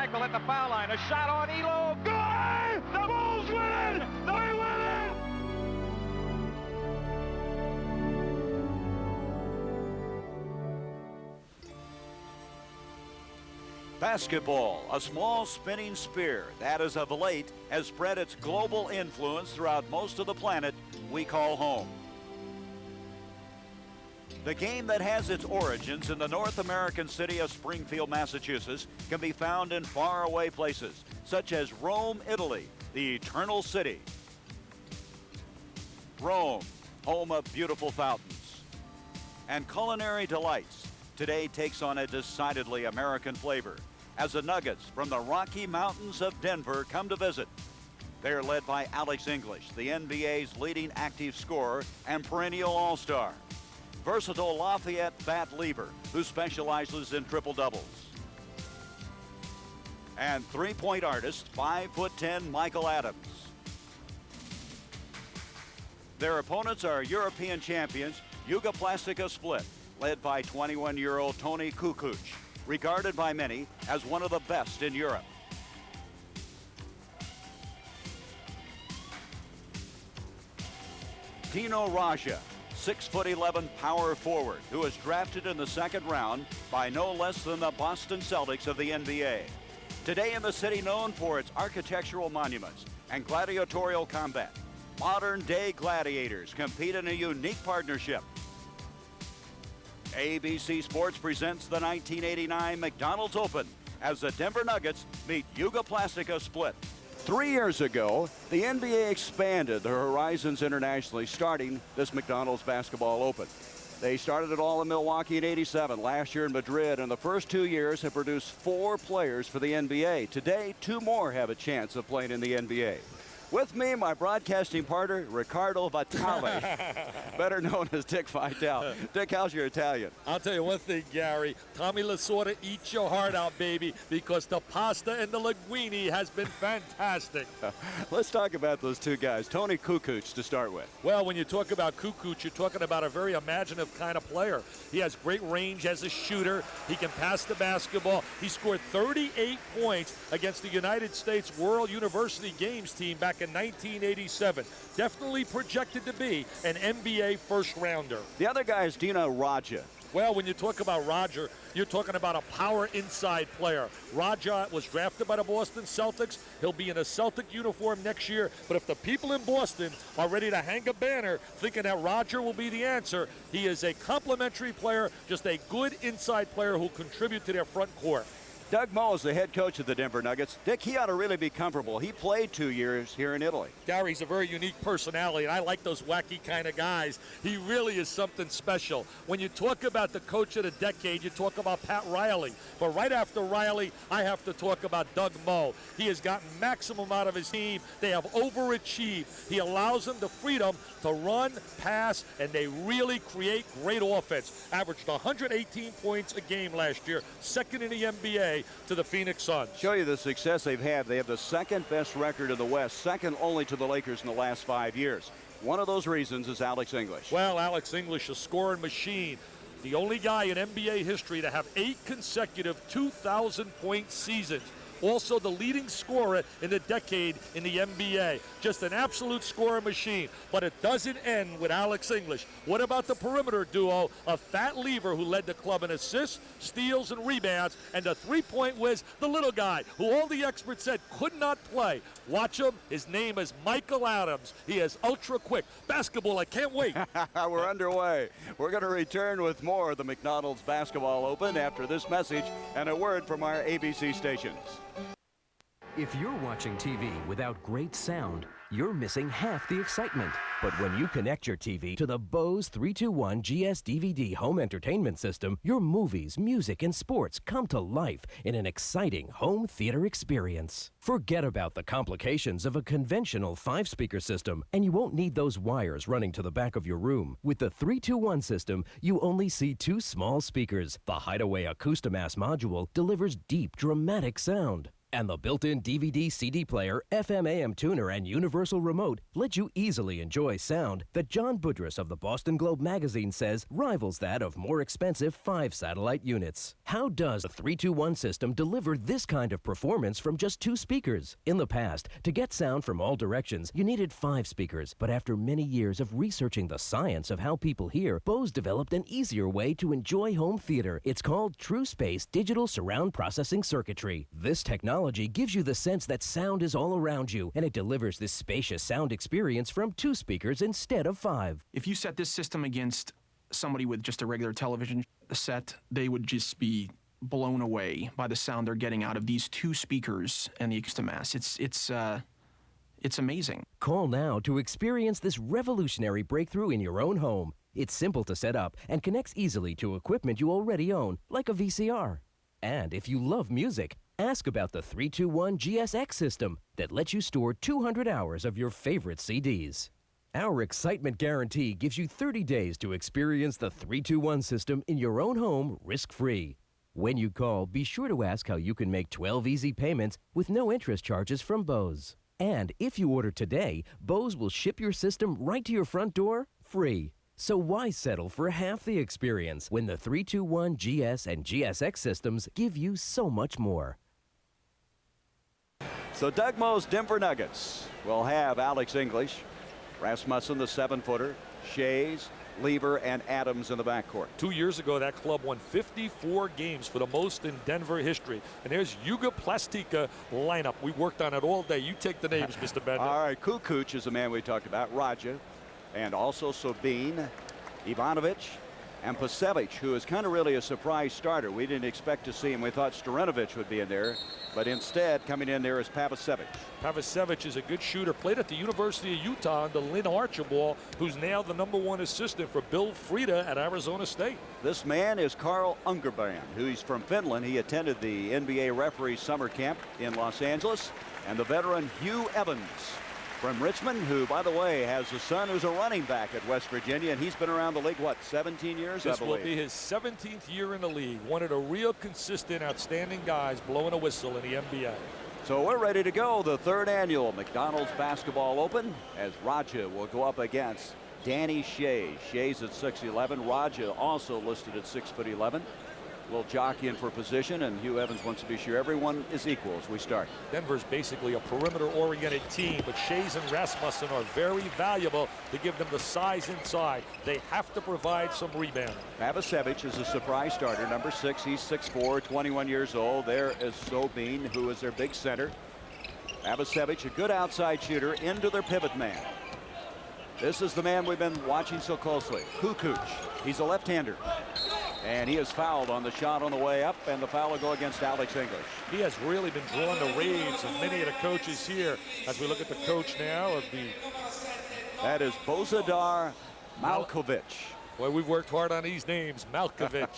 tackle at the foul line. A shot on Elo. Good! The Bulls win it! They win it! Basketball, a small spinning spear that as of late has spread its global influence throughout most of the planet we call home. The game that has its origins in the North American city of Springfield, Massachusetts, can be found in faraway places, such as Rome, Italy, the Eternal City. Rome, home of beautiful fountains and culinary delights, today takes on a decidedly American flavor as the Nuggets from the Rocky Mountains of Denver come to visit. They are led by Alex English, the NBA's leading active scorer and perennial all-star. Versatile Lafayette bat lever, who specializes in triple-doubles. And three-point artist, 5'10" Michael Adams. Their opponents are European champions, Jugoplastika Split, led by 21-year-old Toni Kukoc, regarded by many as one of the best in Europe. Dino Raja, 6'11" power forward, who was drafted in the second round by no less than the Boston Celtics of the NBA. Today in the city known for its architectural monuments and gladiatorial combat, modern-day gladiators compete in a unique partnership. ABC Sports presents the 1989 McDonald's Open as the Denver Nuggets meet Jugoplastika Split. 3 years ago, the NBA expanded their horizons internationally, starting this McDonald's Basketball Open. They started it all in Milwaukee in '87, last year in Madrid, and the first 2 years have produced 4 players for the NBA. Today, 2 more have a chance of playing in the NBA. With me, my broadcasting partner, Riccardo Vitale, better known as Dick Vitale. Dick, how's your Italian? I'll tell you one thing, Gary. Tommy Lasorda, eat your heart out, baby, because the pasta and the linguine has been fantastic. Let's talk about those 2 guys. Toni Kukoc to start with. Well, when you talk about Kukoc, you're talking about a very imaginative kind of player. He has great range as a shooter. He can pass the basketball. He scored 38 points against the United States World University Games team back in 1987. Definitely projected to be an NBA first rounder. The other guy is Dino Raja. Well, when you talk about Roger, you're talking about a power inside player. Raja was drafted by the Boston Celtics. He'll be in a Celtic uniform next year. But if the people in Boston are ready to hang a banner thinking that Roger will be the answer, he is a complimentary player, just a good inside player who'll contribute to their front court. Doug Moe is the head coach of the Denver Nuggets. Dick, he ought to really be comfortable. He played 2 years here in Italy. Gary's a very unique personality, and I like those wacky kind of guys. He really is something special. When you talk about the coach of the decade, you talk about Pat Riley. But right after Riley, I have to talk about Doug Moe. He has gotten maximum out of his team. They have overachieved. He allows them the freedom to run, pass, and they really create great offense. Averaged 118 points a game last year, second in the NBA to the Phoenix Suns. Show you the success they've had. They have the second best record in the West, second only to the Lakers in the last 5 years. One of those reasons is Alex English. Well, Alex English, a scoring machine. The only guy in NBA history to have 8 consecutive 2,000-point seasons. Also the leading scorer in the decade in the NBA. Just an absolute scoring machine. But it doesn't end with Alex English. What about the perimeter duo of Fat Lever, who led the club in assists, steals, and rebounds, and the three-point whiz, the little guy, who all the experts said could not play. Watch him. His name is Michael Adams. He is ultra quick. Basketball, I can't wait. We're underway. We're going to return with more of the McDonald's Basketball Open after this message and a word from our ABC stations. If you're watching TV without great sound, you're missing half the excitement. But when you connect your TV to the Bose 321 GS DVD home entertainment system, your movies, music, and sports come to life in an exciting home theater experience. Forget about the complications of a conventional 5-speaker system, and you won't need those wires running to the back of your room. With the 321 system, you only see 2 small speakers. The Hideaway Acoustimass module delivers deep, dramatic sound. And the built-in DVD CD player, FM AM tuner, and universal remote let you easily enjoy sound that John Budrus of the Boston Globe magazine says rivals that of more expensive 5-satellite units. How does the 321 system deliver this kind of performance from just 2 speakers? In the past, to get sound from all directions, you needed 5 speakers. But after many years of researching the science of how people hear, Bose developed an easier way to enjoy home theater. It's called True Space Digital Surround Processing Circuitry. This technology gives you the sense that sound is all around you, and it delivers this spacious sound experience from 2 speakers instead of 5. If you set this system against somebody with just a regular television set, they would just be blown away by the sound they're getting out of these 2 speakers and the Mass. It's amazing. Call now to experience this revolutionary breakthrough in your own home. It's simple to set up and connects easily to equipment you already own, like a VCR. And if you love music, ask about the 321 GSX system that lets you store 200 hours of your favorite CDs. Our excitement guarantee gives you 30 days to experience the 321 system in your own home risk-free. When you call, be sure to ask how you can make 12 easy payments with no interest charges from Bose. And if you order today, Bose will ship your system right to your front door free. So why settle for half the experience when the 321 GS and GSX systems give you so much more? So Doug Moe's Denver Nuggets will have Alex English, Rasmussen, the 7-footer, Shays, Lever, and Adams in the backcourt. 2 years ago, that club won 54 games, for the most in Denver history. And there's Jugoplastika lineup. We worked on it all day. You take the names, Mr. Bender. All right, Kukoc is the man we talked about, Raja, and also Sobin, Ivanovic, and Pasevich, who is kind of really a surprise starter. We didn't expect to see him. We thought Starinovic would be in there, but instead coming in there is Pasevich. Pasevich is a good shooter. Played at the University of Utah under Lynn Archibald, who's now the #1 assistant for Bill Frieda at Arizona State. This man is Carl Ungerbrand, who's from Finland. He attended the NBA referee summer camp in Los Angeles. And the veteran Hugh Evans from Richmond, who, by the way, has a son who's a running back at West Virginia, and he's been around the league, what, 17 years, I This believe? will be his 17th year in the league. One of the real consistent, outstanding guys blowing a whistle in the NBA. So we're ready to go. The 3rd annual McDonald's Basketball Open, as Raja will go up against Danny Shays. Shays at 6'11". Raja also listed at 6'11". A little jockeying for position, and Hugh Evans wants to be sure everyone is equal as we start. Denver's basically a perimeter-oriented team, but Shays and Rasmussen are very valuable to give them the size inside. They have to provide some rebounding. Pasevich is a surprise starter, number 6. He's 6'4", 21 years old. There is Sobin, who is their big center. Pasevich, a good outside shooter, into their pivot man. This is the man we've been watching so closely, Kukoc. He's a left-hander. And he is fouled on the shot on the way up, and the foul will go against Alex English. He has really been drawing the raves of many of the coaches here. As we look at the coach now of the... That is Bozidar Malkovic. Well, we've worked hard on these names. Malkovic.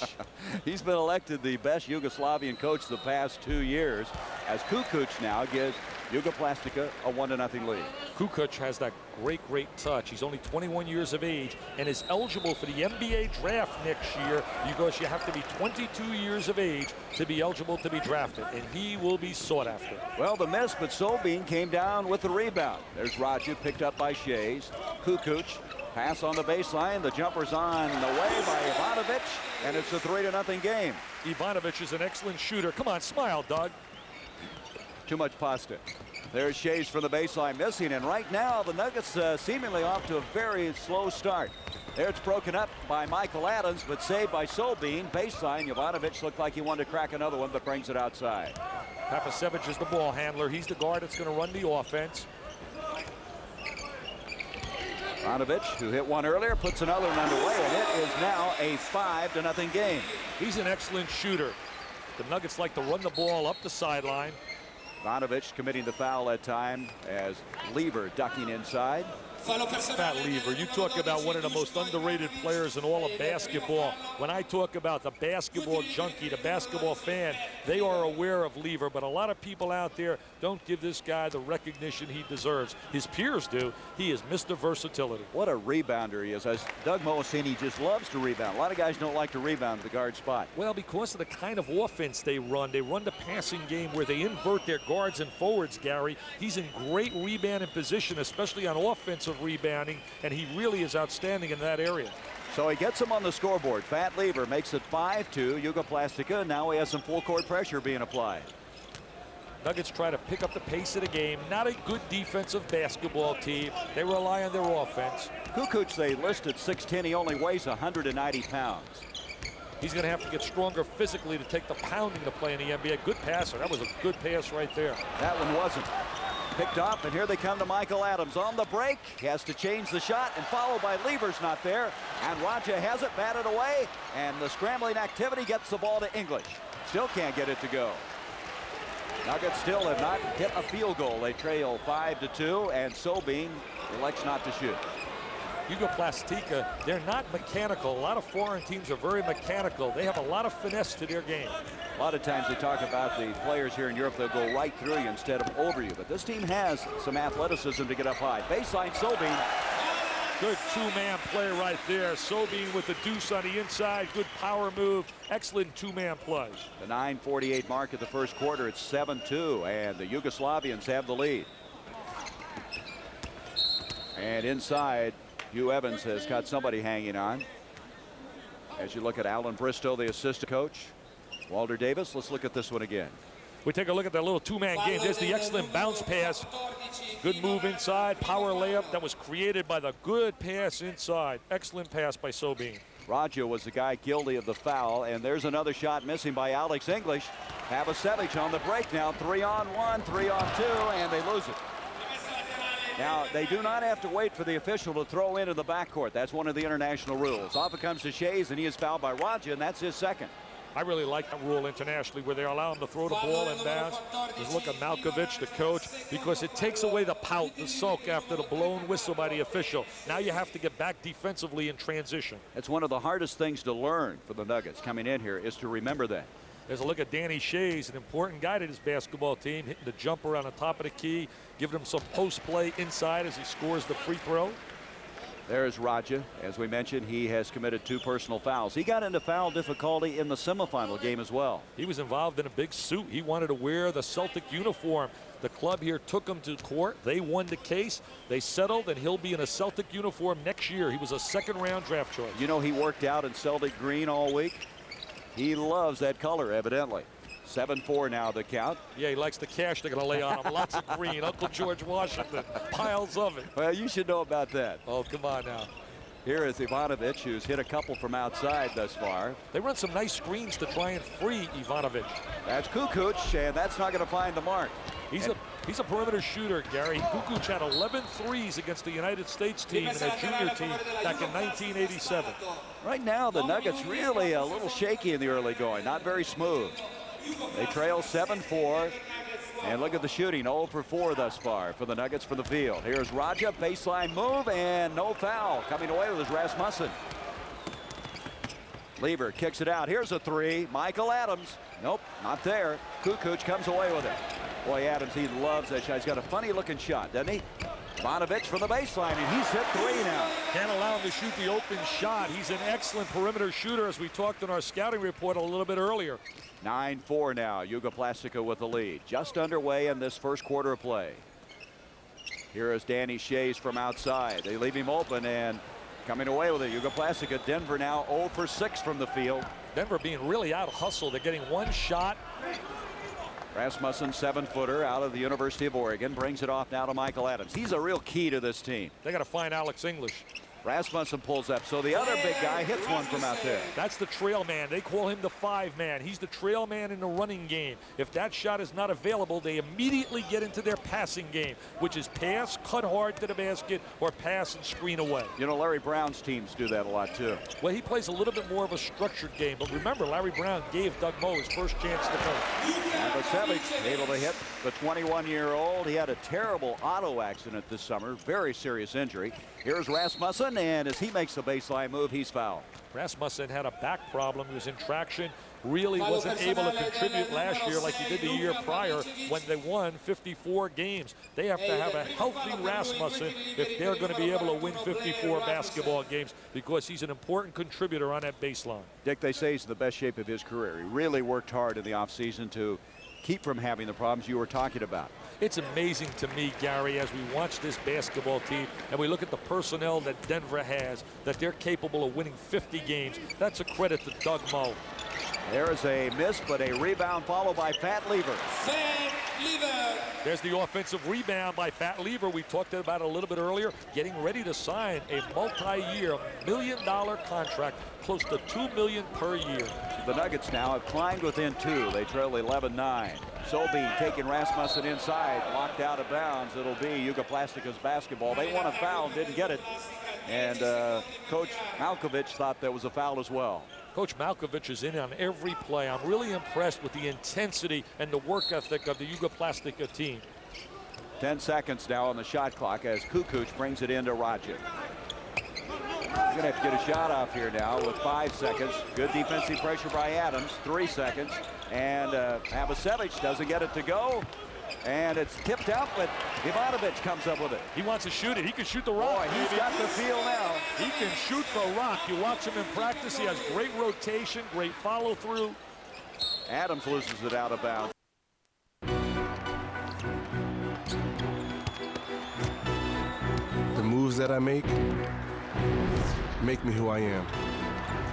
He's been elected the best Yugoslavian coach the past 2 years, as Kukoc now gives Jugoplastika a 1-0 lead. Kukoc has that great touch. He's only 21 years of age and is eligible for the NBA draft next year, because you have to be 22 years of age to be eligible to be drafted, and he will be sought after. Well, the miss, but Sobin came down with the rebound. There's Raja, picked up by Shays. Kukoc, pass on the baseline. The jumper's on the way by Ivanovic, and it's a 3-0 game. Ivanovic is an excellent shooter. Come on, smile, Doug. Too much pasta. There's Shays from the baseline missing, and right now the Nuggets seemingly off to a very slow start. There it's broken up by Michael Adams, but saved by Sobin. Baseline, Jovanovic looked like he wanted to crack another one, but brings it outside. Pasevich is the ball handler. He's the guard that's going to run the offense. Jovanovic, who hit one earlier, puts another one underway, and it is now a 5-0 game. He's an excellent shooter. The Nuggets like to run the ball up the sideline. Jovanovic committing the foul at time as Lever ducking inside. Fat Lever, you talk about one of the most underrated players in all of basketball. When I talk about the basketball junkie, the basketball fan, they are aware of Lever, but a lot of people out there don't give this guy the recognition he deserves. His peers do. He is Mr. Versatility. What a rebounder he is. As Doug Mohseni just loves to rebound. A lot of guys don't like to rebound at the guard spot. Well, because of the kind of offense they run the passing game where they invert their guards and forwards, Gary. He's in great rebounding position, especially on offensive rebounding, and he really is outstanding in that area. So he gets him on the scoreboard. Fat Lever makes it 5-2. Jugoplastika. Now he has some full court pressure being applied. Nuggets try to pick up the pace of the game. Not a good defensive basketball team. They rely on their offense. Kukoc, they listed 6'10". He only weighs 190 pounds. He's going to have to get stronger physically to take the pounding to play in the NBA. Good passer. That was a good pass right there. That one wasn't. Picked up, and here they come to Michael Adams on the break. He has to change the shot, and followed by Lever's not there. And Raja has it, batted away, and the scrambling activity gets the ball to English. Still can't get it to go. Nuggets still have not hit a field goal. They trail 5-2, and Sobeen elects not to shoot. Jugoplastika, they're not mechanical. A lot of foreign teams are very mechanical. They have a lot of finesse to their game. A lot of times they talk about the players here in Europe, they'll go right through you instead of over you. But this team has some athleticism to get up high. Baseline, Sobeen. Good two-man play right there. Sobeen with the deuce on the inside. Good power move. Excellent two-man play. The 9:48 mark of the first quarter. It's 7-2, and the Yugoslavians have the lead. And inside, Hugh Evans has got somebody hanging on. As you look at Alan Bristow, the assistant coach. Walter Davis, let's look at this one again. We take a look at that little two-man game. There's the excellent bounce pass. Good move inside, power layup that was created by the good pass inside. Excellent pass by Sobeen. Raja was the guy guilty of the foul, and there's another shot missing by Alex English. Havasevich on the break now, 3-on-1, 3-on-2, and they lose it. Now, they do not have to wait for the official to throw into the backcourt. That's one of the international rules. Off it comes to Shays, and he is fouled by Raja, and that's his second. I really like that rule internationally where they allow him to throw the ball in bounds. Just look at Malkovich, the coach, because it takes away the pout, the sulk after the blown whistle by the official. Now you have to get back defensively in transition. It's one of the hardest things to learn for the Nuggets coming in here is to remember that. There's a look at Danny Shays, an important guy to this basketball team, hitting the jumper on the top of the key, giving him some post play inside as he scores the free throw. There's Raja. As we mentioned, he has committed 2 personal fouls. He got into foul difficulty in the semifinal game as well. He was involved in a big suit. He wanted to wear the Celtic uniform. The club here took him to court. They won the case. They settled, and he'll be in a Celtic uniform next year. He was a second-round draft choice. You know, he worked out in Celtic green all week. He loves that color, evidently. 7-4 now the count. Yeah, he likes the cash they're going to lay on him. Lots of green. Uncle George Washington. Piles of it. Well, you should know about that. Oh, come on now. Here is Ivanovic, who's hit a couple from outside thus far. They run some nice screens to try and free Ivanovic. That's Kukoc, and that's not going to find the mark. He's a perimeter shooter, Gary. Kukoc had 11 threes against the United States team and their junior team back in 1987. Right now, the Nuggets really a little shaky in the early going, not very smooth. They trail 7-4. And look at the shooting, 0 for 4 thus far for the Nuggets from the field. Here's Raja, baseline move, and no foul. Coming away with his Rasmussen. Lever kicks it out. Here's a 3. Michael Adams. Nope, not there. Kukoc comes away with it. Boy, Adams, he loves that shot. He's got a funny-looking shot, doesn't he? Ivanovic from the baseline, and he's hit 3 now. Can't allow him to shoot the open shot. He's an excellent perimeter shooter, as we talked in our scouting report a little bit earlier. 9-4 now. Jugoplastika with the lead. Just underway in this first quarter of play. Here is Danny Shays from outside. They leave him open, and coming away with it, Jugoplastika. Denver now 0 for 6 from the field. Denver being really out hustled. They're getting one shot. Rasmussen, 7-footer out of the University of Oregon, brings it off now to Michael Adams. He's a real key to this team. They got to find Alex English. Rasmussen pulls up, so the other big guy hits one from out there. That's the trail man. They call him the 5-man. He's the trail man in the running game. If that shot is not available, they immediately get into their passing game, which is pass, cut hard to the basket, or pass and screen away. You know, Larry Brown's teams do that a lot, too. Well, he plays a little bit more of a structured game, but remember, Larry Brown gave Doug Moe his first chance to play. Abasevich able to hit the 21-year-old. He had a terrible auto accident this summer, very serious injury. Here's Rasmussen, and as he makes the baseline move, he's fouled. Rasmussen had a back problem. He was in traction. Really wasn't able to contribute last year like he did the year prior when they won 54 games. They have to have a healthy Rasmussen if they're going to be able to win 54 basketball games, because he's an important contributor on that baseline. Dick, they say he's in the best shape of his career. He really worked hard in the offseason to keep from having the problems you were talking about. It's amazing to me, Gary, as we watch this basketball team and we look at the personnel that Denver has, that they're capable of winning 50 games. That's a credit to Doug Moe. There is a miss, but a rebound followed by Pat Lever. There's the offensive rebound by Pat Lever. We talked about it a little bit earlier, getting ready to sign a multi-year $1 million contract, close to $2 million per year. The Nuggets now have climbed within 2. They trail 11-9. Sobey taking Rasmussen inside, locked out of bounds. It'll be Jugoplastika's basketball. They want a foul, didn't get it. And Coach Malkovich thought that was a foul as well. Coach Malkovich is in on every play. I'm really impressed with the intensity and the work ethic of the Jugoplastika team. 10 seconds now on the shot clock as Kukoc brings it into Rajic. He's going to have to get a shot off here now with 5 seconds. Good defensive pressure by Adams. 3 seconds. And Abasevich doesn't get it to go. And it's tipped out, but Ivanovic comes up with it. He wants to shoot it. He can shoot the rock. Boy, he's got the feel now. He can shoot the rock. You watch him in practice. He has great rotation, great follow through. Adams loses it out of bounds. The moves that I make me who I am.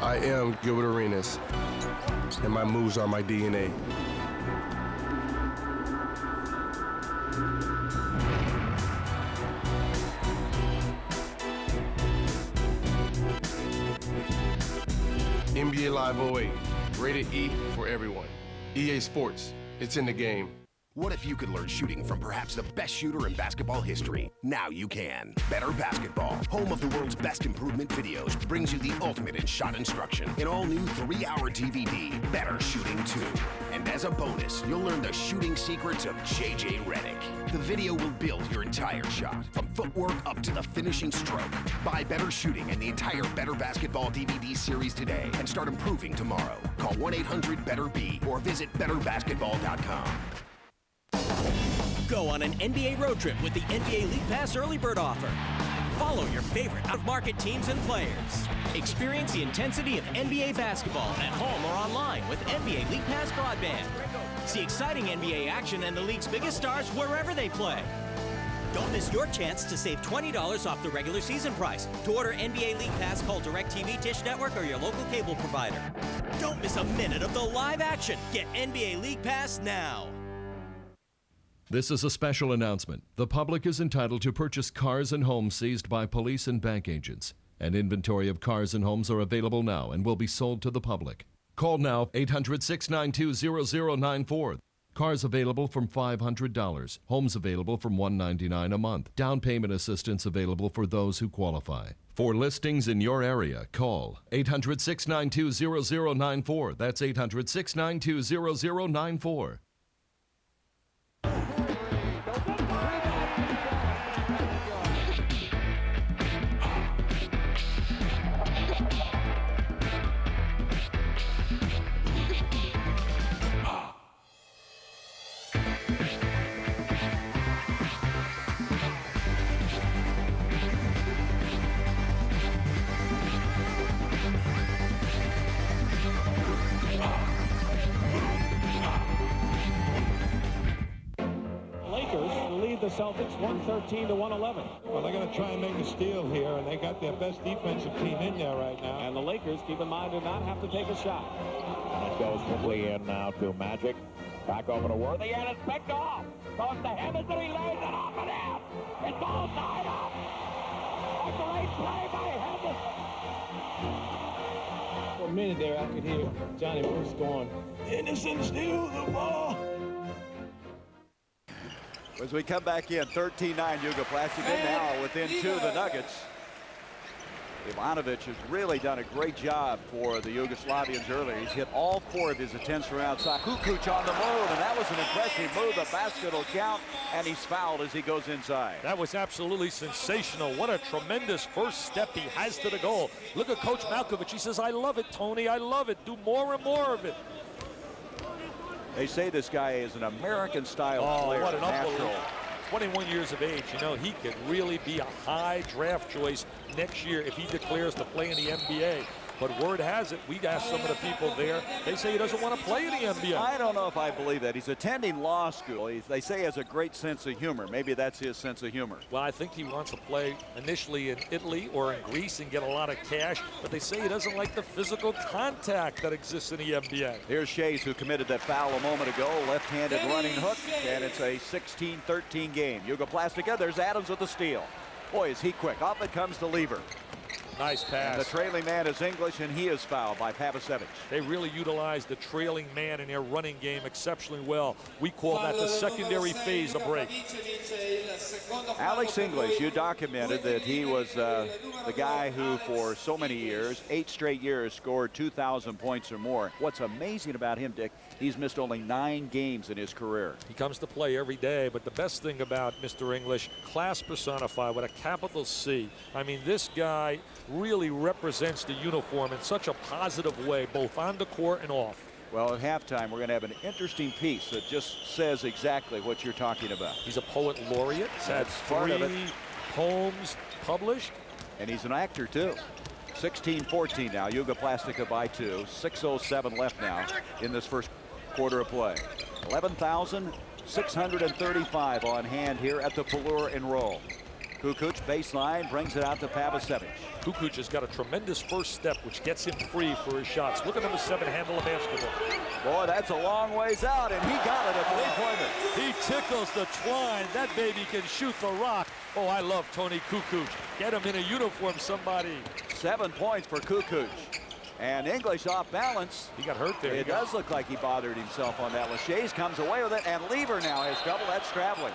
I am Gilbert Arenas, and my moves are my DNA. NBA Live 08, rated E for everyone. EA Sports, it's in the game. What if you could learn shooting from perhaps the best shooter in basketball history? Now you can. Better Basketball, home of the world's best improvement videos, brings you the ultimate in shot instruction. An all-new 3-hour DVD, Better Shooting 2. And as a bonus, you'll learn the shooting secrets of J.J. Redick. The video will build your entire shot, from footwork up to the finishing stroke. Buy Better Shooting and the entire Better Basketball DVD series today and start improving tomorrow. Call 1-800-BETTER-B or visit betterbasketball.com. Go on an NBA road trip with the NBA League Pass early bird offer. Follow your favorite out-of-market teams and players. Experience the intensity of NBA basketball at home or online with NBA League Pass broadband. See exciting NBA action and the league's biggest stars wherever they play. Don't miss your chance to save $20 off the regular season price. To order NBA League Pass, call DirecTV, Dish Network, or your local cable provider. Don't miss a minute of the live action. Get NBA League Pass now. This is a special announcement. The public is entitled to purchase cars and homes seized by police and bank agents. An inventory of cars and homes are available now and will be sold to the public. Call now 800-692-0094. Cars available from $500. Homes available from $199 a month. Down payment assistance available for those who qualify. For listings in your area, call 800-692-0094. That's 800-692-0094. The Celtics 113-111. Well, they're going to try and make a steal here, and they got their best defensive team in there right now. And the Lakers, keep in mind, do not have to take a shot. And it goes quickly in now to Magic. Back over to Worthy, and it's picked off. Goes to Hibbins, and he lays it off and in. It's all tied up. A great play by minute there, I could hear Johnny Moose going, Henderson steals the ball. As we come back in, 13-9 Jugoplastika now within 2 of the Nuggets. Ivanovic has really done a great job for the Yugoslavians earlier. He's hit all 4 of his attempts from outside. Kukoc on the move, and that was an impressive move. The basket will count, and he's fouled as he goes inside. That was absolutely sensational. What a tremendous first step he has to the goal. Look at Coach Malkovich. He says, I love it, Tony. I love it. Do more and more of it. They say this guy is an American-style player. What an unbelievable. 21 years of age, you know, he could really be a high draft choice next year if he declares to play in the NBA. But word has it, we asked some of the people there, they say he doesn't want to play in the NBA. I don't know if I believe that. He's attending law school. They say he has a great sense of humor. Maybe that's his sense of humor. Well, I think he wants to play initially in Italy or in Greece and get a lot of cash, but they say he doesn't like the physical contact that exists in the NBA. Here's Shays, who committed that foul a moment ago, left-handed running hook, and it's a 16-13 game. Jugoplastika, there's Adams with the steal. Boy, is he quick. Off it comes to Lever. Nice pass. And the trailing man is English, and he is fouled by Pavicevic. They really utilized the trailing man in their running game exceptionally well. We call that the secondary phase of break. Alex English, you documented that he was the guy who for so many years, 8 straight years, scored 2,000 points or more. What's amazing about him, Dick, he's missed only 9 games in his career. He comes to play every day, but the best thing about Mr. English, class personified with a capital C. I mean, this guy really represents the uniform in such a positive way, both on the court and off. Well, at halftime, we're going to have an interesting piece that just says exactly what you're talking about. He's a poet laureate. He's had 3 poems published. And he's an actor, too. 16-14 now. Jugoplastika by 2. 6:07 left now in this first quarter of play. 11,635 on hand here at the Pallure and Roll. Kukoc baseline, brings it out to Pavicevic. Kukoc has got a tremendous first step, which gets him free for his shots. Look at number 7 handle a basketball. Boy, that's a long ways out, and he got it, a three-pointer. He tickles the twine. That baby can shoot the rock. Oh, I love Tony Kukoc. Get him in a uniform, somebody. 7 points for Kukoc. And English off balance. He got hurt there. It does look like he bothered himself on that one. Shays comes away with it, and Lever now has trouble. That's traveling.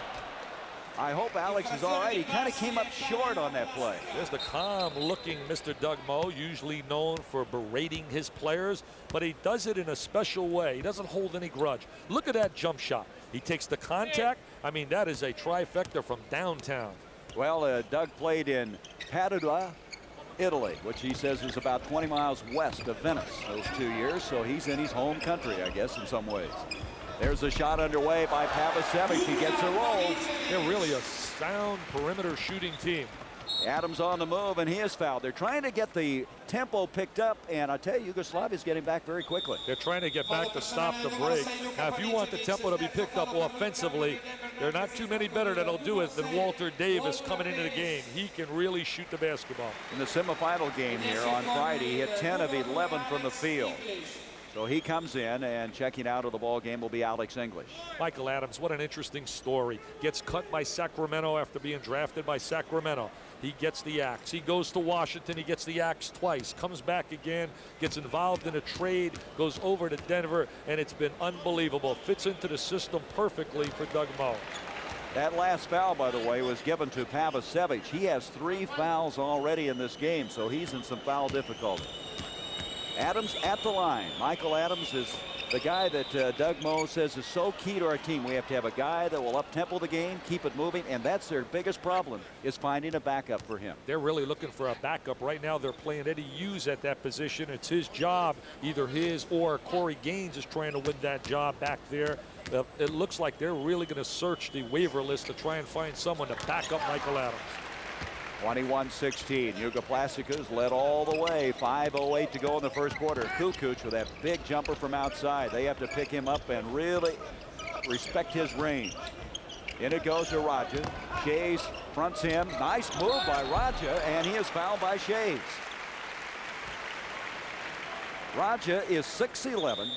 I hope Alex is all right. He kind of came up short on that play. There's the calm-looking Mr. Doug Moe, usually known for berating his players, but he does it in a special way. He doesn't hold any grudge. Look at that jump shot. He takes the contact. I mean, that is a trifecta from downtown. Well, Doug played in Padua, Italy, which he says is about 20 miles west of Venice those 2 years, so he's in his home country, I guess, in some ways. There's a shot underway by Pavicevic. He gets a roll. They're really a sound perimeter shooting team. Adams on the move, and he is fouled. They're trying to get the tempo picked up, and I tell you, Yugoslavia's getting back very quickly. They're trying to get back to stop the break. Now, if you want the tempo to be picked up offensively, there are not too many better that'll do it than Walter Davis coming into the game. He can really shoot the basketball. In the semifinal game here on Friday, he hit 10 of 11 from the field. So he comes in, and checking out of the ball game will be Alex English. Michael Adams, what an interesting story. Gets cut by Sacramento after being drafted by Sacramento. He gets the axe. He goes to Washington. He gets the axe twice. Comes back again. Gets involved in a trade. Goes over to Denver, and it's been unbelievable. Fits into the system perfectly for Doug Moe. That last foul, by the way, was given to Pavicevic. He has 3 fouls already in this game, so he's in some foul difficulty. Adams at the line. Michael Adams is the guy that Doug Moe says is so key to our team. We have to have a guy that will up-tempo the game, keep it moving, and that's their biggest problem, is finding a backup for him. They're really looking for a backup. Right now they're playing Eddie Hughes at that position. It's his job, either his or Corey Gaines is trying to win that job back there. It looks like they're really going to search the waiver list to try and find someone to back up Michael Adams. 21-16. Jugoplastika's led all the way. 5:08 to go in the first quarter. Kukoc with that big jumper from outside. They have to pick him up and really respect his range. In it goes to Raja. Shays fronts him. Nice move by Raja, and he is fouled by Shays. Raja is 6'11",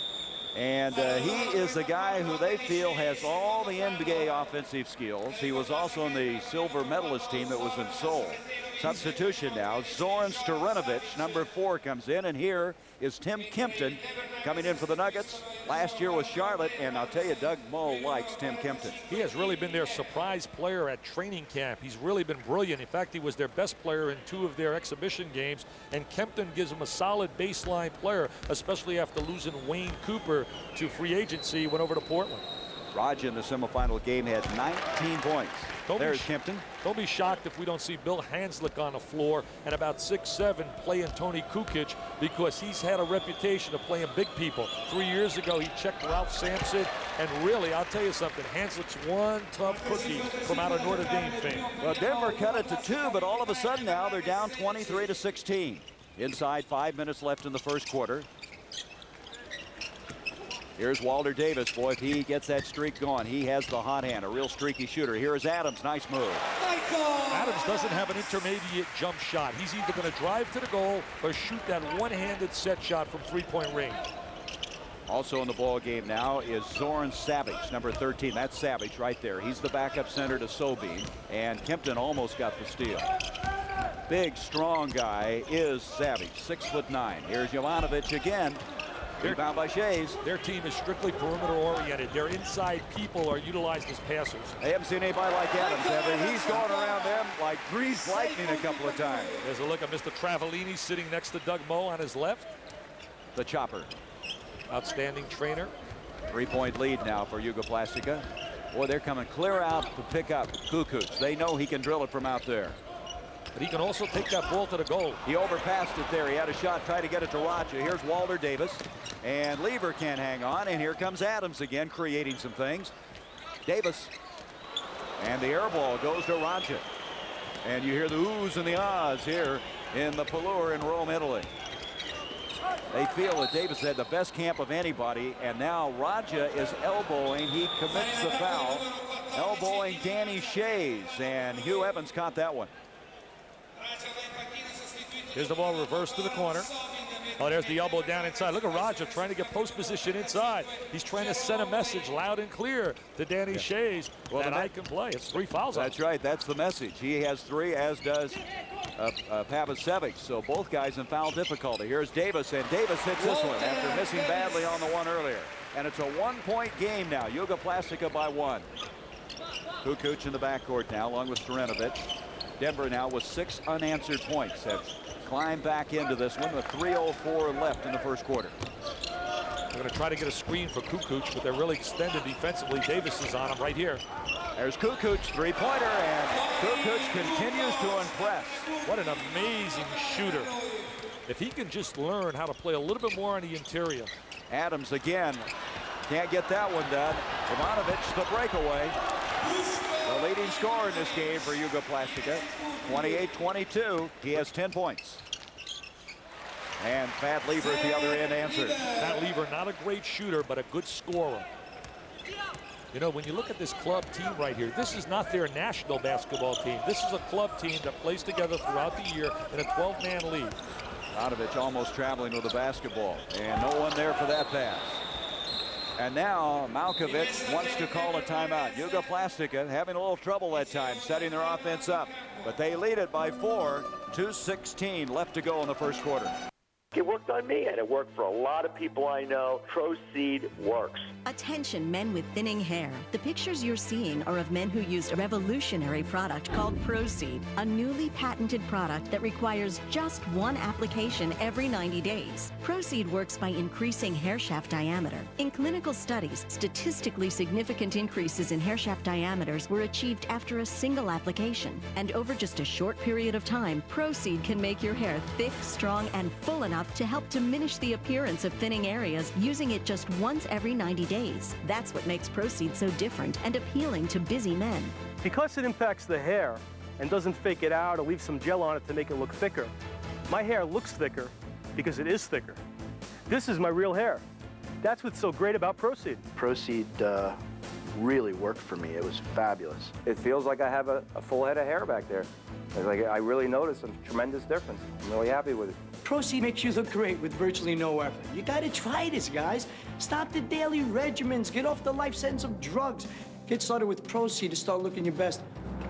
And he is the guy who they feel has all the NBA offensive skills. He was also on the silver medalist team that was in Seoul. Substitution now. Zoran Stojanovic, number 4, comes in. And here is Tim Kempton coming in for the Nuggets. Last year was Charlotte. And I'll tell you, Doug Moe likes Tim Kempton. He has really been their surprise player at training camp. He's really been brilliant. In fact, he was their best player in 2 of their exhibition games. And Kempton gives him a solid baseline player, especially after losing Wayne Cooper to free agency. He went over to Portland. Raj in the semifinal game had 19 points. There's Kempton. Don't be shocked if we don't see Bill Hanslick on the floor and about 6'7" playing Tony Kukoc, because he's had a reputation of playing big people. 3 years ago, he checked Ralph Sampson, and really, I'll tell you something, Hanslick's one tough cookie from out of Notre Dame fame. Well, Denver cut it to 2, but all of a sudden now they're down 23-16. Inside 5 minutes left in the first quarter. Here's Walter Davis. Boy, if he gets that streak going, he has the hot hand, a real streaky shooter. Here is Adams. Nice move. Adams doesn't have an intermediate jump shot. He's either going to drive to the goal or shoot that one-handed set shot from three-point range. Also in the ball game now is Zoran Savic, number 13. That's Savic right there. He's the backup center to Sobin, and Kempton almost got the steal. Big, strong guy is Savic, 6'9". Here's Jovanovic again. Rebound by Shays. Their team is strictly perimeter oriented. Their inside people are utilized as passers. They haven't seen anybody like Adams, have they? He's going around them like greased lightning a couple of times. There's a look at Mr. Travellini sitting next to Doug Moe on his left. The chopper. Outstanding trainer. 3-point lead now for Jugoplastika. Boy, they're coming clear out to pick up Kukoc. They know he can drill it from out there. But he can also take that ball to the goal. He overpassed it there. He had a shot, tried to get it to Raja. Here's Walter Davis. And Lever can't hang on. And here comes Adams again, creating some things. Davis. And the air ball goes to Raja. And you hear the oohs and the ahs here in the Pallure in Rome, Italy. They feel that Davis had the best camp of anybody. And now Raja is elbowing. He commits the foul. Elbowing Danny Shays. And Hugh Evans caught that one. Here's the ball reversed to the corner. Oh, there's the elbow down inside. Look at Raja trying to get post position inside. He's trying to send a message loud and clear to Danny Shays that I can play. It's 3 fouls. That's right. That's the message. He has 3, as does Pavicevic. So both guys in foul difficulty. Here's Davis, and Davis hits this one after missing badly on the one earlier. And it's a 1-point game now. Jugoplastika by 1. Kukoc in the backcourt now, along with Stojanovic. Denver now with 6 unanswered points. Have climbed back into this one with 3:04 left in the first quarter. They're going to try to get a screen for Kukoc, but they're really extended defensively. Davis is on him right here. There's Kukoc, 3-pointer, and Kukoc continues to impress. What an amazing shooter. If he can just learn how to play a little bit more on the interior. Adams again. Can't get that one done. Ivanovic, the breakaway. The leading scorer in this game for Jugoplastika, 28-22. He has 10 points. And Pat Lever at the other end answered. Pat Lever, not a great shooter, but a good scorer. You know, when you look at this club team right here, this is not their national basketball team. This is a club team that plays together throughout the year in a 12-man league. Ivanovic almost traveling with the basketball, and no one there for that pass. And now Malkovich wants to call a timeout. Jugoplastika having a little trouble that time, setting their offense up. But they lead it by 4, 2:16 left to go in the first quarter. It worked on me, and it worked for a lot of people I know. Proceed works. Attention men with thinning hair. The pictures you're seeing are of men who used a revolutionary product called Proceed, a newly patented product that requires just 1 application every 90 days. Proceed works by increasing hair shaft diameter. In clinical studies, statistically significant increases in hair shaft diameters were achieved after a single application. And over just a short period of time, Proceed can make your hair thick, strong, and full enough to help diminish the appearance of thinning areas using it just once every 90 days. That's what makes Proceed so different and appealing to busy men. Because it impacts the hair and doesn't fake it out or leave some gel on it to make it look thicker, my hair looks thicker because it is thicker. This is my real hair. That's what's so great about Proceed. Proceed really worked for me. It was fabulous. It feels like I have a full head of hair back there. I really noticed a tremendous difference. I'm really happy with it. Proceed makes you look great with virtually no effort. You gotta try this, guys. Stop the daily regimens. Get off the life sentence of drugs. Get started with Proceed to start looking your best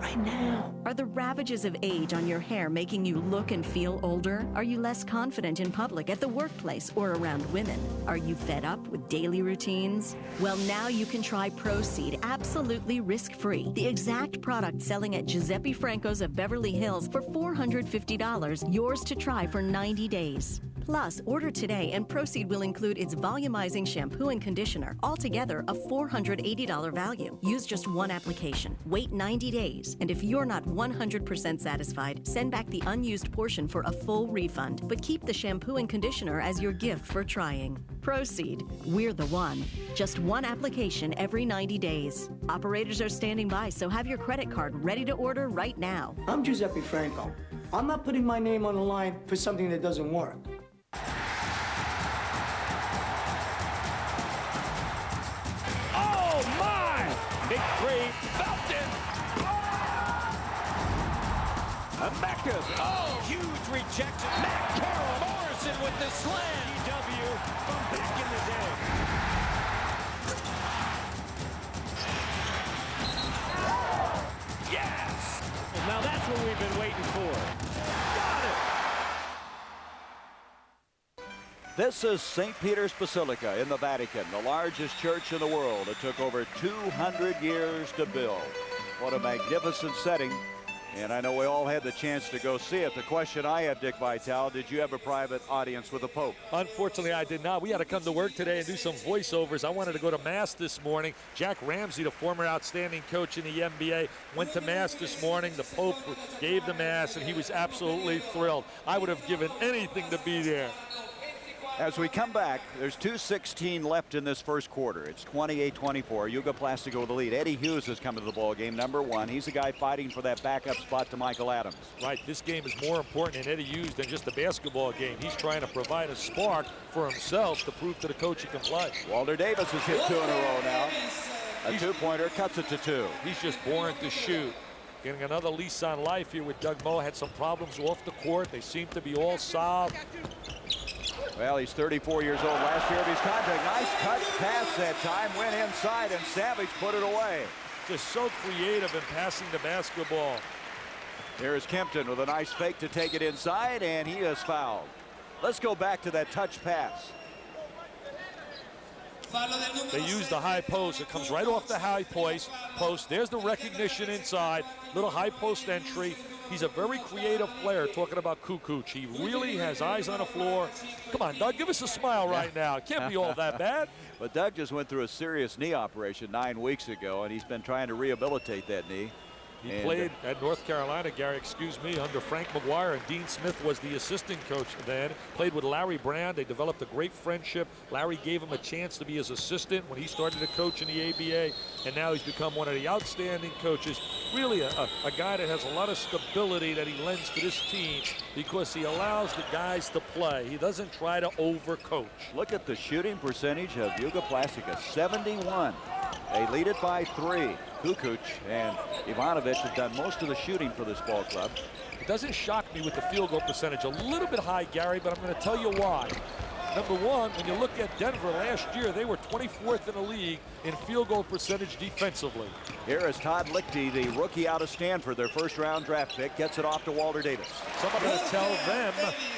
right now. Are the ravages of age on your hair making you look and feel older? Are you less confident in public, at the workplace, or around women? Are you fed up with daily routines? Well, now you can try Proceed absolutely risk-free. The exact product selling at Giuseppe Franco's of Beverly Hills for $450, yours to try for 90 days. Plus, order today and Proceed will include its volumizing shampoo and conditioner, altogether a $480 value. Use just one application. Wait 90 days. And if you're not 100% satisfied, send back the unused portion for a full refund. But keep the shampoo and conditioner as your gift for trying. Proceed. We're the one. Just one application every 90 days. Operators are standing by, so have your credit card ready to order right now. I'm Giuseppe Franco. I'm not putting my name on the line for something that doesn't work. Oh, my! Big three, Felton! Mecca's, oh, huge rejection. Matt Carroll Morrison with the slam. EW from back in the day. Yes! Well, now that's what we've been waiting for. Got it! This is St. Peter's Basilica in the Vatican, the largest church in the world. It took over 200 years to build. What a magnificent setting. And I know we all had the chance to go see it. The question I have, Dick Vitale, did you have a private audience with the Pope? Unfortunately, I did not. We had to come to work today and do some voiceovers. I wanted to go to Mass this morning. Jack Ramsey, the former outstanding coach in the NBA, went to Mass this morning. The Pope gave the Mass, and he was absolutely thrilled. I would have given anything to be there. As we come back, there's 2:16 left in this first quarter. It's 28-24. Jugoplastika with the lead. Eddie Hughes has come to the ball game, number one. He's the guy fighting for that backup spot to Michael Adams. Right. This game is more important in Eddie Hughes than just a basketball game. He's trying to provide a spark for himself to prove to the coach he can play. Walter Davis has hit 2 in a row now. A two-pointer cuts it to 2. He's just born to shoot. Getting another lease on life here with Doug Moe. Had some problems off the court. They seem to be all solved. Well, he's 34 years old. Last year of his contract. Nice touch pass that time. Went inside, and Savage put it away. Just so creative in passing the basketball. Here's Kempton with a nice fake to take it inside, and he is fouled. Let's go back to that touch pass. They use the high post. It comes right off the high post. There's the recognition inside. Little high post entry. He's a very creative player, talking about Kukoc. He really has eyes on the floor. Come on, Doug, give us a smile right now. It can't be all that bad. But Doug just went through a serious knee operation 9 weeks ago, and he's been trying to rehabilitate that knee. He played at North Carolina, Gary, under Frank McGuire, and Dean Smith was the assistant coach then. Played with Larry Brown. They developed a great friendship. Larry gave him a chance to be his assistant when he started to coach in the ABA, and now he's become one of the outstanding coaches. Really a guy that has a lot of stability that he lends to this team because he allows the guys to play. He doesn't try to overcoach. Look at the shooting percentage of Jugoplastika, 71. They lead it by 3. Kukoc and Ivanovic have done most of the shooting for this ball club. It doesn't shock me with the field goal percentage. A little bit high, Gary, but I'm going to tell you why. Number one, when you look at Denver last year, they were 24th in the league in field goal percentage defensively. Here is Todd Lichty, the rookie out of Stanford, their first-round draft pick, gets it off to Walter Davis. Someone going to tell them,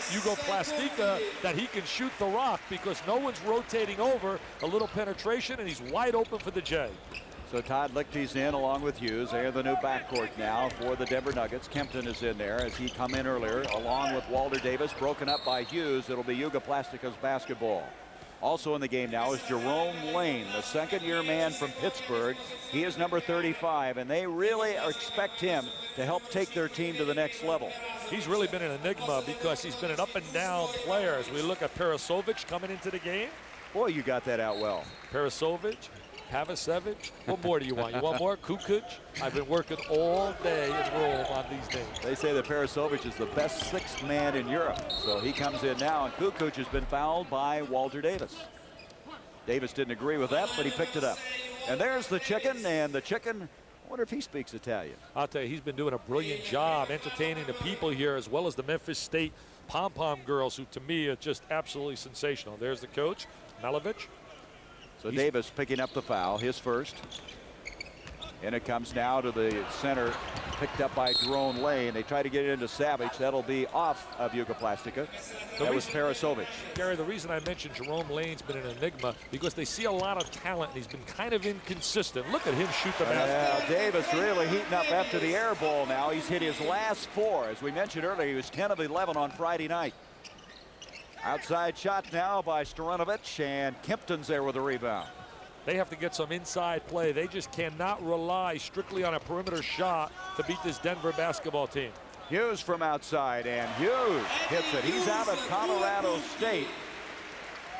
Jugoplastika, that he can shoot the rock because no one's rotating over. A little penetration, and he's wide open for the J. So Todd Lichty's in along with Hughes. They're the new backcourt now for the Denver Nuggets. Kempton is in there as he come in earlier along with Walter Davis, broken up by Hughes. It'll be Jugoplastika's basketball. Also in the game now is Jerome Lane, the second-year man from Pittsburgh. He is number 35, and they really expect him to help take their team to the next level. He's really been an enigma because he's been an up-and-down player. As we look at Parasovic coming into the game. Boy, you got that out well. Parasovic, Pavicevic. What more do you want? You want more? Kukoc? I've been working all day in Rome on these names. They say that Parasovic is the best sixth man in Europe. So he comes in now, and Kukoc has been fouled by Walter Davis. Davis didn't agree with that, but he picked it up. And there's the chicken, and the chicken I wonder if he speaks Italian. I'll tell you, he's been doing a brilliant job entertaining the people here, as well as the Memphis State pom-pom girls, who to me are just absolutely sensational. There's the coach, Malovich. So Davis picking up the foul, his first. And it comes now to the center, picked up by Jerome Lane. They try to get it into Savage. That'll be off of Jugoplastika. That was Parasovic. Gary, the reason I mentioned Jerome Lane's been an enigma because they see a lot of talent, and he's been kind of inconsistent. Look at him shoot the basket. Yeah, Davis really heating up after the air ball now. He's hit his last 4. As we mentioned earlier, he was 10 of 11 on Friday night. Outside shot now by Storanovich, and Kempton's there with a rebound. They have to get some inside play. They just cannot rely strictly on a perimeter shot to beat this Denver basketball team. Hughes from outside, and Hughes hits it. He's out of Colorado State.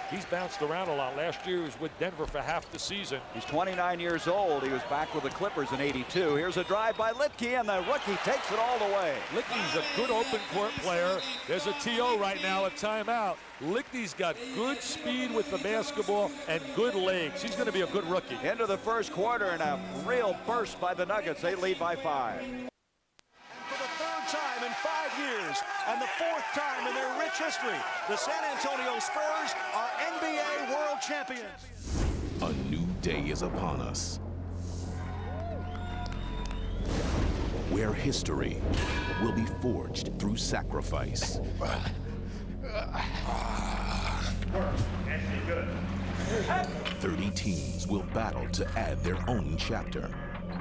He's bounced around a lot. Last year he was with Denver for half the season. He's 29 years old. He was back with the Clippers in '82. Here's a drive by Litke, and the rookie takes it all the way. Litke's a good open court player. There's a TO right now, a timeout. Litke's got good speed with the basketball and good legs. He's going to be a good rookie. Into the first quarter, and a real burst by the Nuggets. They lead by 5. For the 3rd time in 5 years and the 4th time in their rich history, the San Antonio Spurs are NBA World Champions. A new day is upon us, where history will be forged through sacrifice. 30 teams will battle to add their own chapter.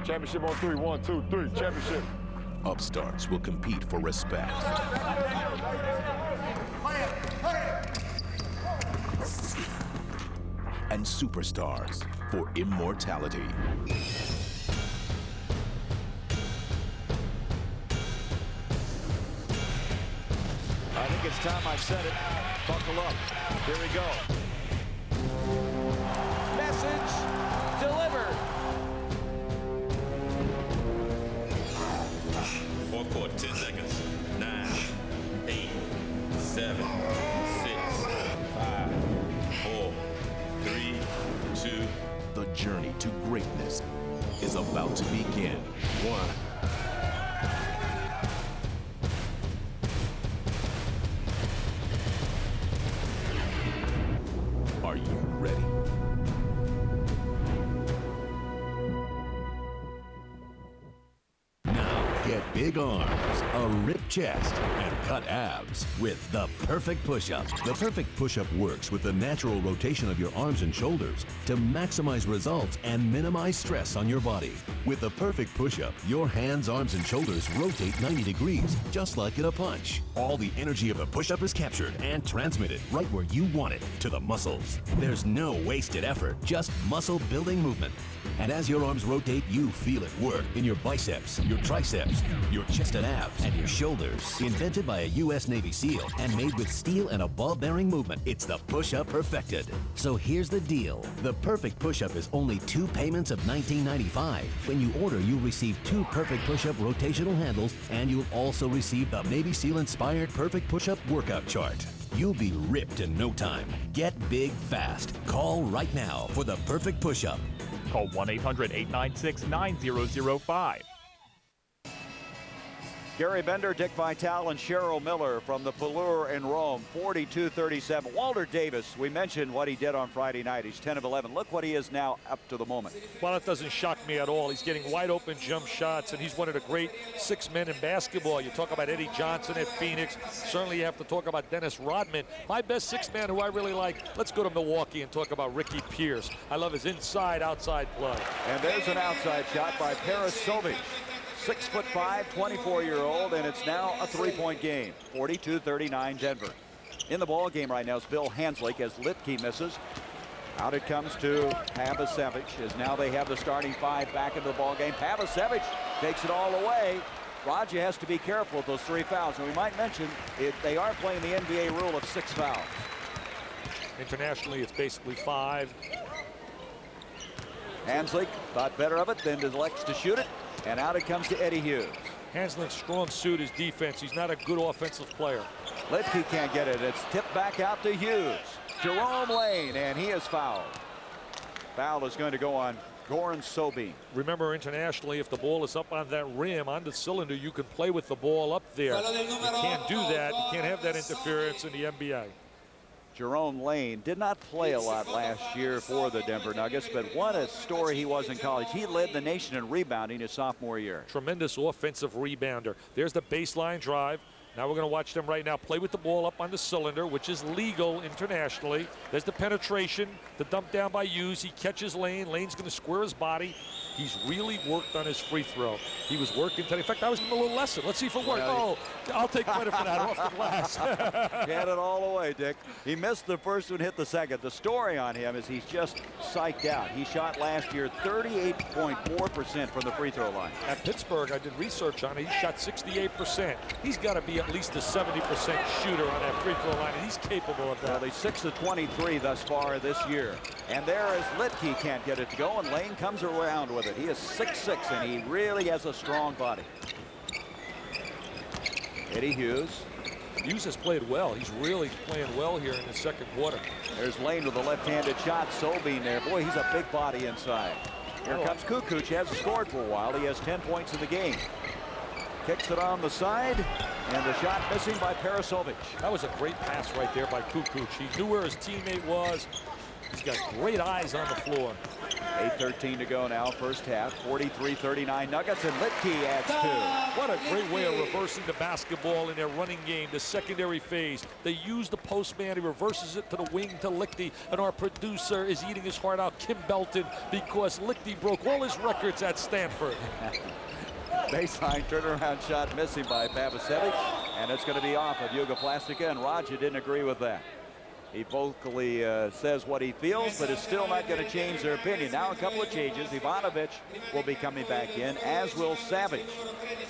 Championship on 3, 1, 2, 3, championship. Upstarts will compete for respect. And superstars for immortality. I think it's time I said it. Buckle up. Here we go. Message delivered. Fourth quarter, 10 seconds. 9, 8, 7, 6, 5, 4, 3, 2. The journey to greatness is about to begin. 1. Are you ready? Now get big arms, a ripped chest, and cut abs with the Perfect Push-Up. The Perfect Push-Up works with the natural rotation of your arms and shoulders to maximize results and minimize stress on your body. With the Perfect Push-Up, your hands, arms, and shoulders rotate 90 degrees, just like in a punch. All the energy of a push-up is captured and transmitted right where you want it, to the muscles. There's no wasted effort, just muscle-building movement. And as your arms rotate, you feel it work in your biceps, your triceps, your chest and abs, and your shoulders. Invented by a U.S. Navy SEAL and made with steel and a ball-bearing movement, it's the push-up perfected. So here's the deal. The Perfect Push-Up is only 2 payments of $19.95. When you order, you'll receive 2 Perfect Push-Up rotational handles, and you'll also receive the Navy SEAL-inspired Perfect Push-Up workout chart. You'll be ripped in no time. Get big fast. Call right now for the Perfect Push-Up. Call 1-800-896-9005. Gary Bender, Dick Vitale, and Cheryl Miller from the Pallure in Rome, 42-37. Walter Davis, we mentioned what he did on Friday night. He's 10 of 11. Look what he is now up to the moment. Well, that doesn't shock me at all. He's getting wide open jump shots, and he's one of the great 6 men in basketball. You talk about Eddie Johnson at Phoenix. Certainly you have to talk about Dennis Rodman. My best 6 man who I really like, let's go to Milwaukee and talk about Ricky Pierce. I love his inside-outside play. And there's an outside shot by Parasovic. 6'5", 24-year-old, and it's now a 3-point game. 42-39 Denver. In the ball game right now is Bill Hanslick as Litke misses. Out it comes to Pavicevic as now they have the starting 5 back into the ball game. Pavicevic takes it all away. Raja has to be careful with those 3 fouls. And we might mention they are playing the NBA rule of 6 fouls. Internationally, it's basically 5. Hanslick thought better of it, then elects to shoot it. And out it comes to Eddie Hughes. Hanslick's strong suit is defense. He's not a good offensive player. Litke can't get it. It's tipped back out to Hughes. Jerome Lane, and he is fouled. Foul is going to go on Goran Sobin. Remember, internationally, if the ball is up on that rim, on the cylinder, you can play with the ball up there. You can't do that. You can't have that interference in the NBA. Jerome Lane did not play a lot last year for the Denver Nuggets, but what a story he was in college. He led the nation in rebounding his sophomore year. Tremendous offensive rebounder. There's the baseline drive. Now we're going to watch them right now play with the ball up on the cylinder, which is legal internationally. There's the penetration, the dump down by Hughes. He catches Lane. Lane's going to square his body. He's really worked on his free throw. He was working today. In fact, I was giving him a little lesson. Let's see if it worked. Oh, I'll take credit for that off the glass. He had it all the way, Dick. He missed the first one, hit the second. The story on him is he's just psyched out. He shot last year 38.4% from the free throw line. At Pittsburgh, I did research on it. He shot 68%. He's got to be at least a 70% shooter on that free throw line, and he's capable of that. Well, he's 6 of 23 thus far this year. And there is Litke, can't get it to go, and Lane comes around with it. He is 6'6", and he really has a strong body. Eddie Hughes. Hughes has played well. He's really playing well here in the second quarter. There's Lane with a left-handed shot. Sobin there. Boy, he's a big body inside. Here comes Kukoc. He hasn't scored for a while. He has 10 points in the game. Kicks it on the side, and the shot missing by Parasovic. That was a great pass right there by Kukoc. He knew where his teammate was. He's got great eyes on the floor. 8:13 to go now, first half. 43-39 Nuggets, and Litke adds 2. What a great way of reversing the basketball in their running game, the secondary phase. They use the postman. He reverses it to the wing to Litke, and our producer is eating his heart out, Kim Belton, because Litke broke all his records at Stanford. Baseline turnaround shot missing by Babisevic, and it's going to be off of Jugoplastika, and Raja didn't agree with that. He vocally says what he feels, but is still not going to change their opinion. Now a couple of changes. Ivanovic will be coming back in, as will Savage.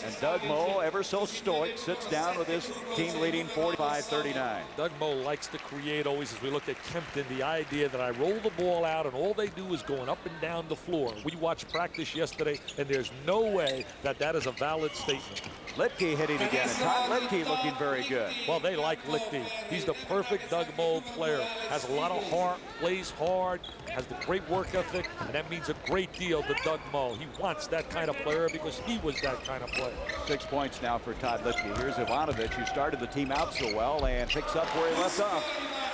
And Doug Moe, ever so stoic, sits down with his team leading 45-39. Doug Moe likes to create always, as we look at Kempton, the idea that I roll the ball out and all they do is going up and down the floor. We watched practice yesterday, and there's no way that that is a valid statement. Litke hitting again, and Todd Litke looking very good. Well, they like Litke. He's the perfect Doug Moe player. Has a lot of heart, plays hard, has the great work ethic, and that means a great deal to Doug Moe. He wants that kind of player because he was that kind of player. 6 points now for Todd Litke. Here's Ivanovic, who started the team out so well and picks up where he left off.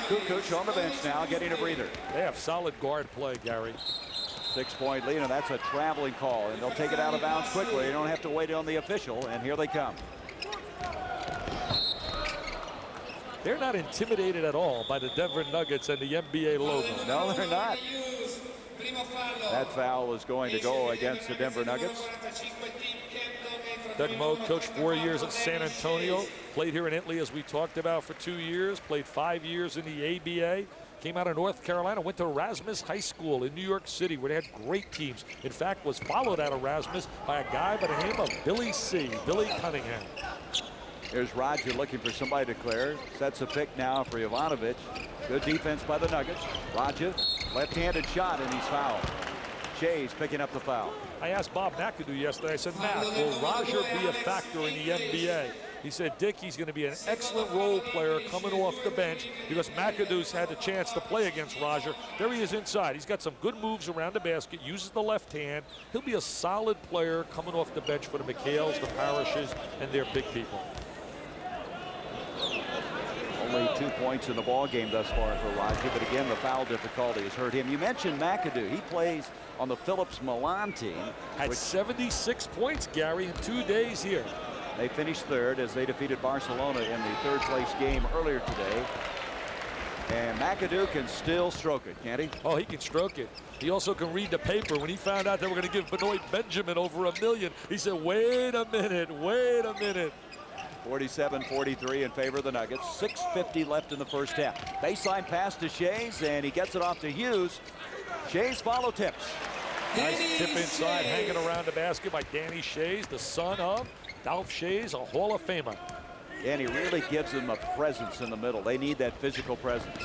Kukoc on the bench now, getting a breather. They have solid guard play, Gary. 6-point lead, and that's a traveling call, and they'll take it out of bounds quickly. They don't have to wait on the official, and here they come. They're not intimidated at all by the Denver Nuggets and the NBA logo. No, they're not. That foul is going to go against the Denver Nuggets. Doug Moe coached 4 years at San Antonio, played here in Italy, as we talked about, for 2 years, played 5 years in the ABA. Came out of North Carolina, went to Erasmus High School in New York City, where they had great teams. In fact, was followed at Erasmus by a guy by the name of Billy Cunningham. Here's Roger looking for somebody to clear. Sets a pick now for Ivanovic. Good defense by the Nuggets. Roger, left-handed shot, and he's fouled. Shea's picking up the foul. I asked Bob McAdoo yesterday, I said, Matt, will Roger be a factor in the NBA? He said, Dick, he's going to be an excellent role player coming off the bench because McAdoo's had the chance to play against Roger. There he is inside. He's got some good moves around the basket, uses the left hand. He'll be a solid player coming off the bench for the McHales, the Parishes, and their big people. Only 2 points in the ball game thus far for Roger, but again, the foul difficulty has hurt him. You mentioned McAdoo. He plays on the Phillips Milan team. Had 76 points, Gary, in 2 days here. They finished third as they defeated Barcelona in the third-place game earlier today. And McAdoo can still stroke it, can't he? Oh, he can stroke it. He also can read the paper. When he found out they were going to give Benoit Benjamin over $1 million, he said, wait a minute, wait a minute. 47-43 in favor of the Nuggets. 6:50 left in the first half. Baseline pass to Shea's, and he gets it off to Hughes. Shea's follow tips. Nice tip inside, hanging around the basket by Danny Shea's, the son of Dolph Shea's, a Hall of Famer. And he really gives them a presence in the middle. They need that physical presence.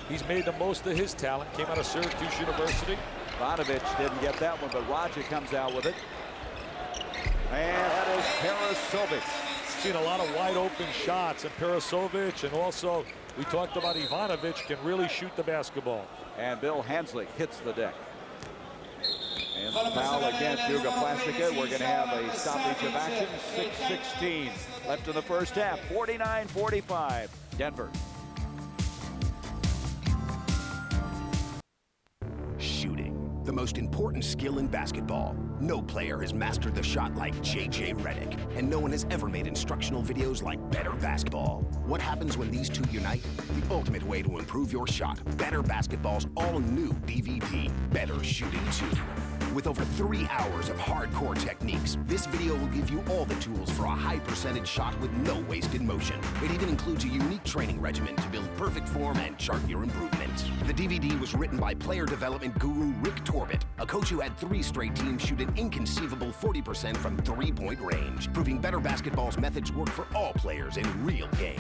He's made the most of his talent. Came out of Syracuse University. Ivanovic didn't get that one, but Roger comes out with it. And that is Parasovic. Seen a lot of wide open shots, and Parasovic, and also we talked about Ivanovic can really shoot the basketball. And Bill Hanslick hits the deck. And foul against Jugoplastika. We're going to have a stoppage of action. 6:16 left in the first half. 49-45. Denver. Shooting, the most important skill in basketball. No player has mastered the shot like J.J. Redick, and no one has ever made instructional videos like Better Basketball. What happens when these two unite? The ultimate way to improve your shot. Better Basketball's all-new DVD, Better Shooting 2. With over 3 hours of hardcore techniques, this video will give you all the tools for a high-percentage shot with no wasted motion. It even includes a unique training regimen to build perfect form and chart your improvement. The DVD was written by player development guru Rick Torbett, a coach who had 3 straight teams shoot an inconceivable 40% from three-point range, proving Better Basketball's methods work for all players in real games.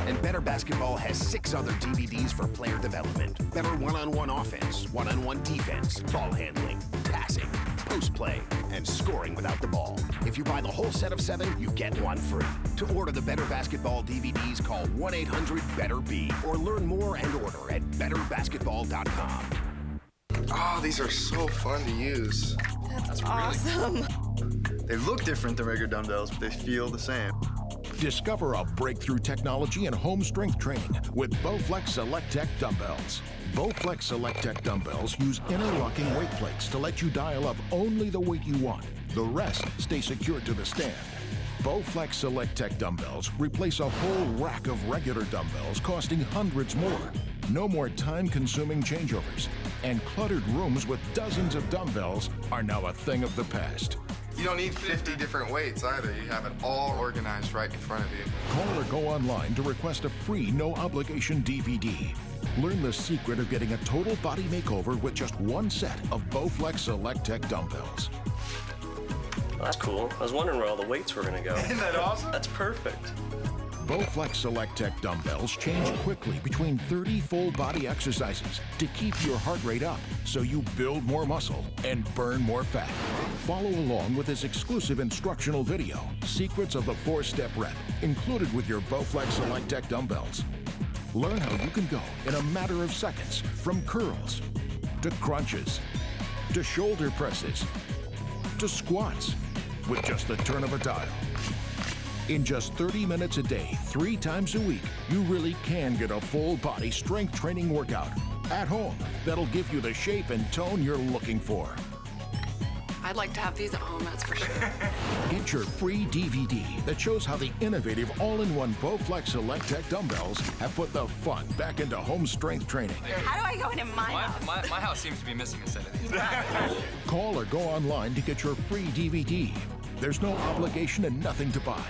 And Better Basketball has 6 other DVDs for player development. Better one-on-one offense, one-on-one defense, ball handling, passing, post-play, and scoring without the ball. If you buy the whole set of 7, you get 1 free. To order the Better Basketball DVDs, call 1-800-BETTER-B or learn more and order at betterbasketball.com. Oh, these are so fun to use. That's awesome. They look different than regular dumbbells, but they feel the same. Discover a breakthrough technology in home strength training with Bowflex Select Tech dumbbells. Bowflex Select Tech dumbbells use interlocking weight plates to let you dial up only the weight you want. The rest stay secured to the stand. Bowflex Select Tech dumbbells replace a whole rack of regular dumbbells costing hundreds more. No more time-consuming changeovers. And cluttered rooms with dozens of dumbbells are now a thing of the past. You don't need 50 different weights either. You have it all organized right in front of you. Call or go online to request a free no-obligation DVD. Learn the secret of getting a total body makeover with just 1 set of Bowflex Select Tech dumbbells. Well, that's cool. I was wondering where all the weights were going to go. Isn't that awesome? That's perfect. Bowflex Select Tech dumbbells change quickly between 30 full body exercises to keep your heart rate up so you build more muscle and burn more fat. Follow along with this exclusive instructional video, Secrets of the 4-Step Rep, included with your Bowflex Select Tech dumbbells. Learn how you can go in a matter of seconds from curls to crunches to shoulder presses to squats with just the turn of a dial. In just 30 minutes a day, 3 times a week, you really can get a full body strength training workout at home that'll give you the shape and tone you're looking for. I'd like to have these at home, that's for sure. Get your free DVD that shows how the innovative all-in-one Bowflex Select Tech dumbbells have put the fun back into home strength training. How do I go into my house? My house seems to be missing a set of these. Call or go online to get your free DVD. There's no obligation and nothing to buy.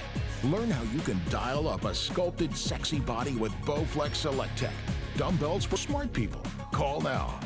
Learn how you can dial up a sculpted, sexy body with Bowflex Select Tech. Dumbbells for smart people. Call now.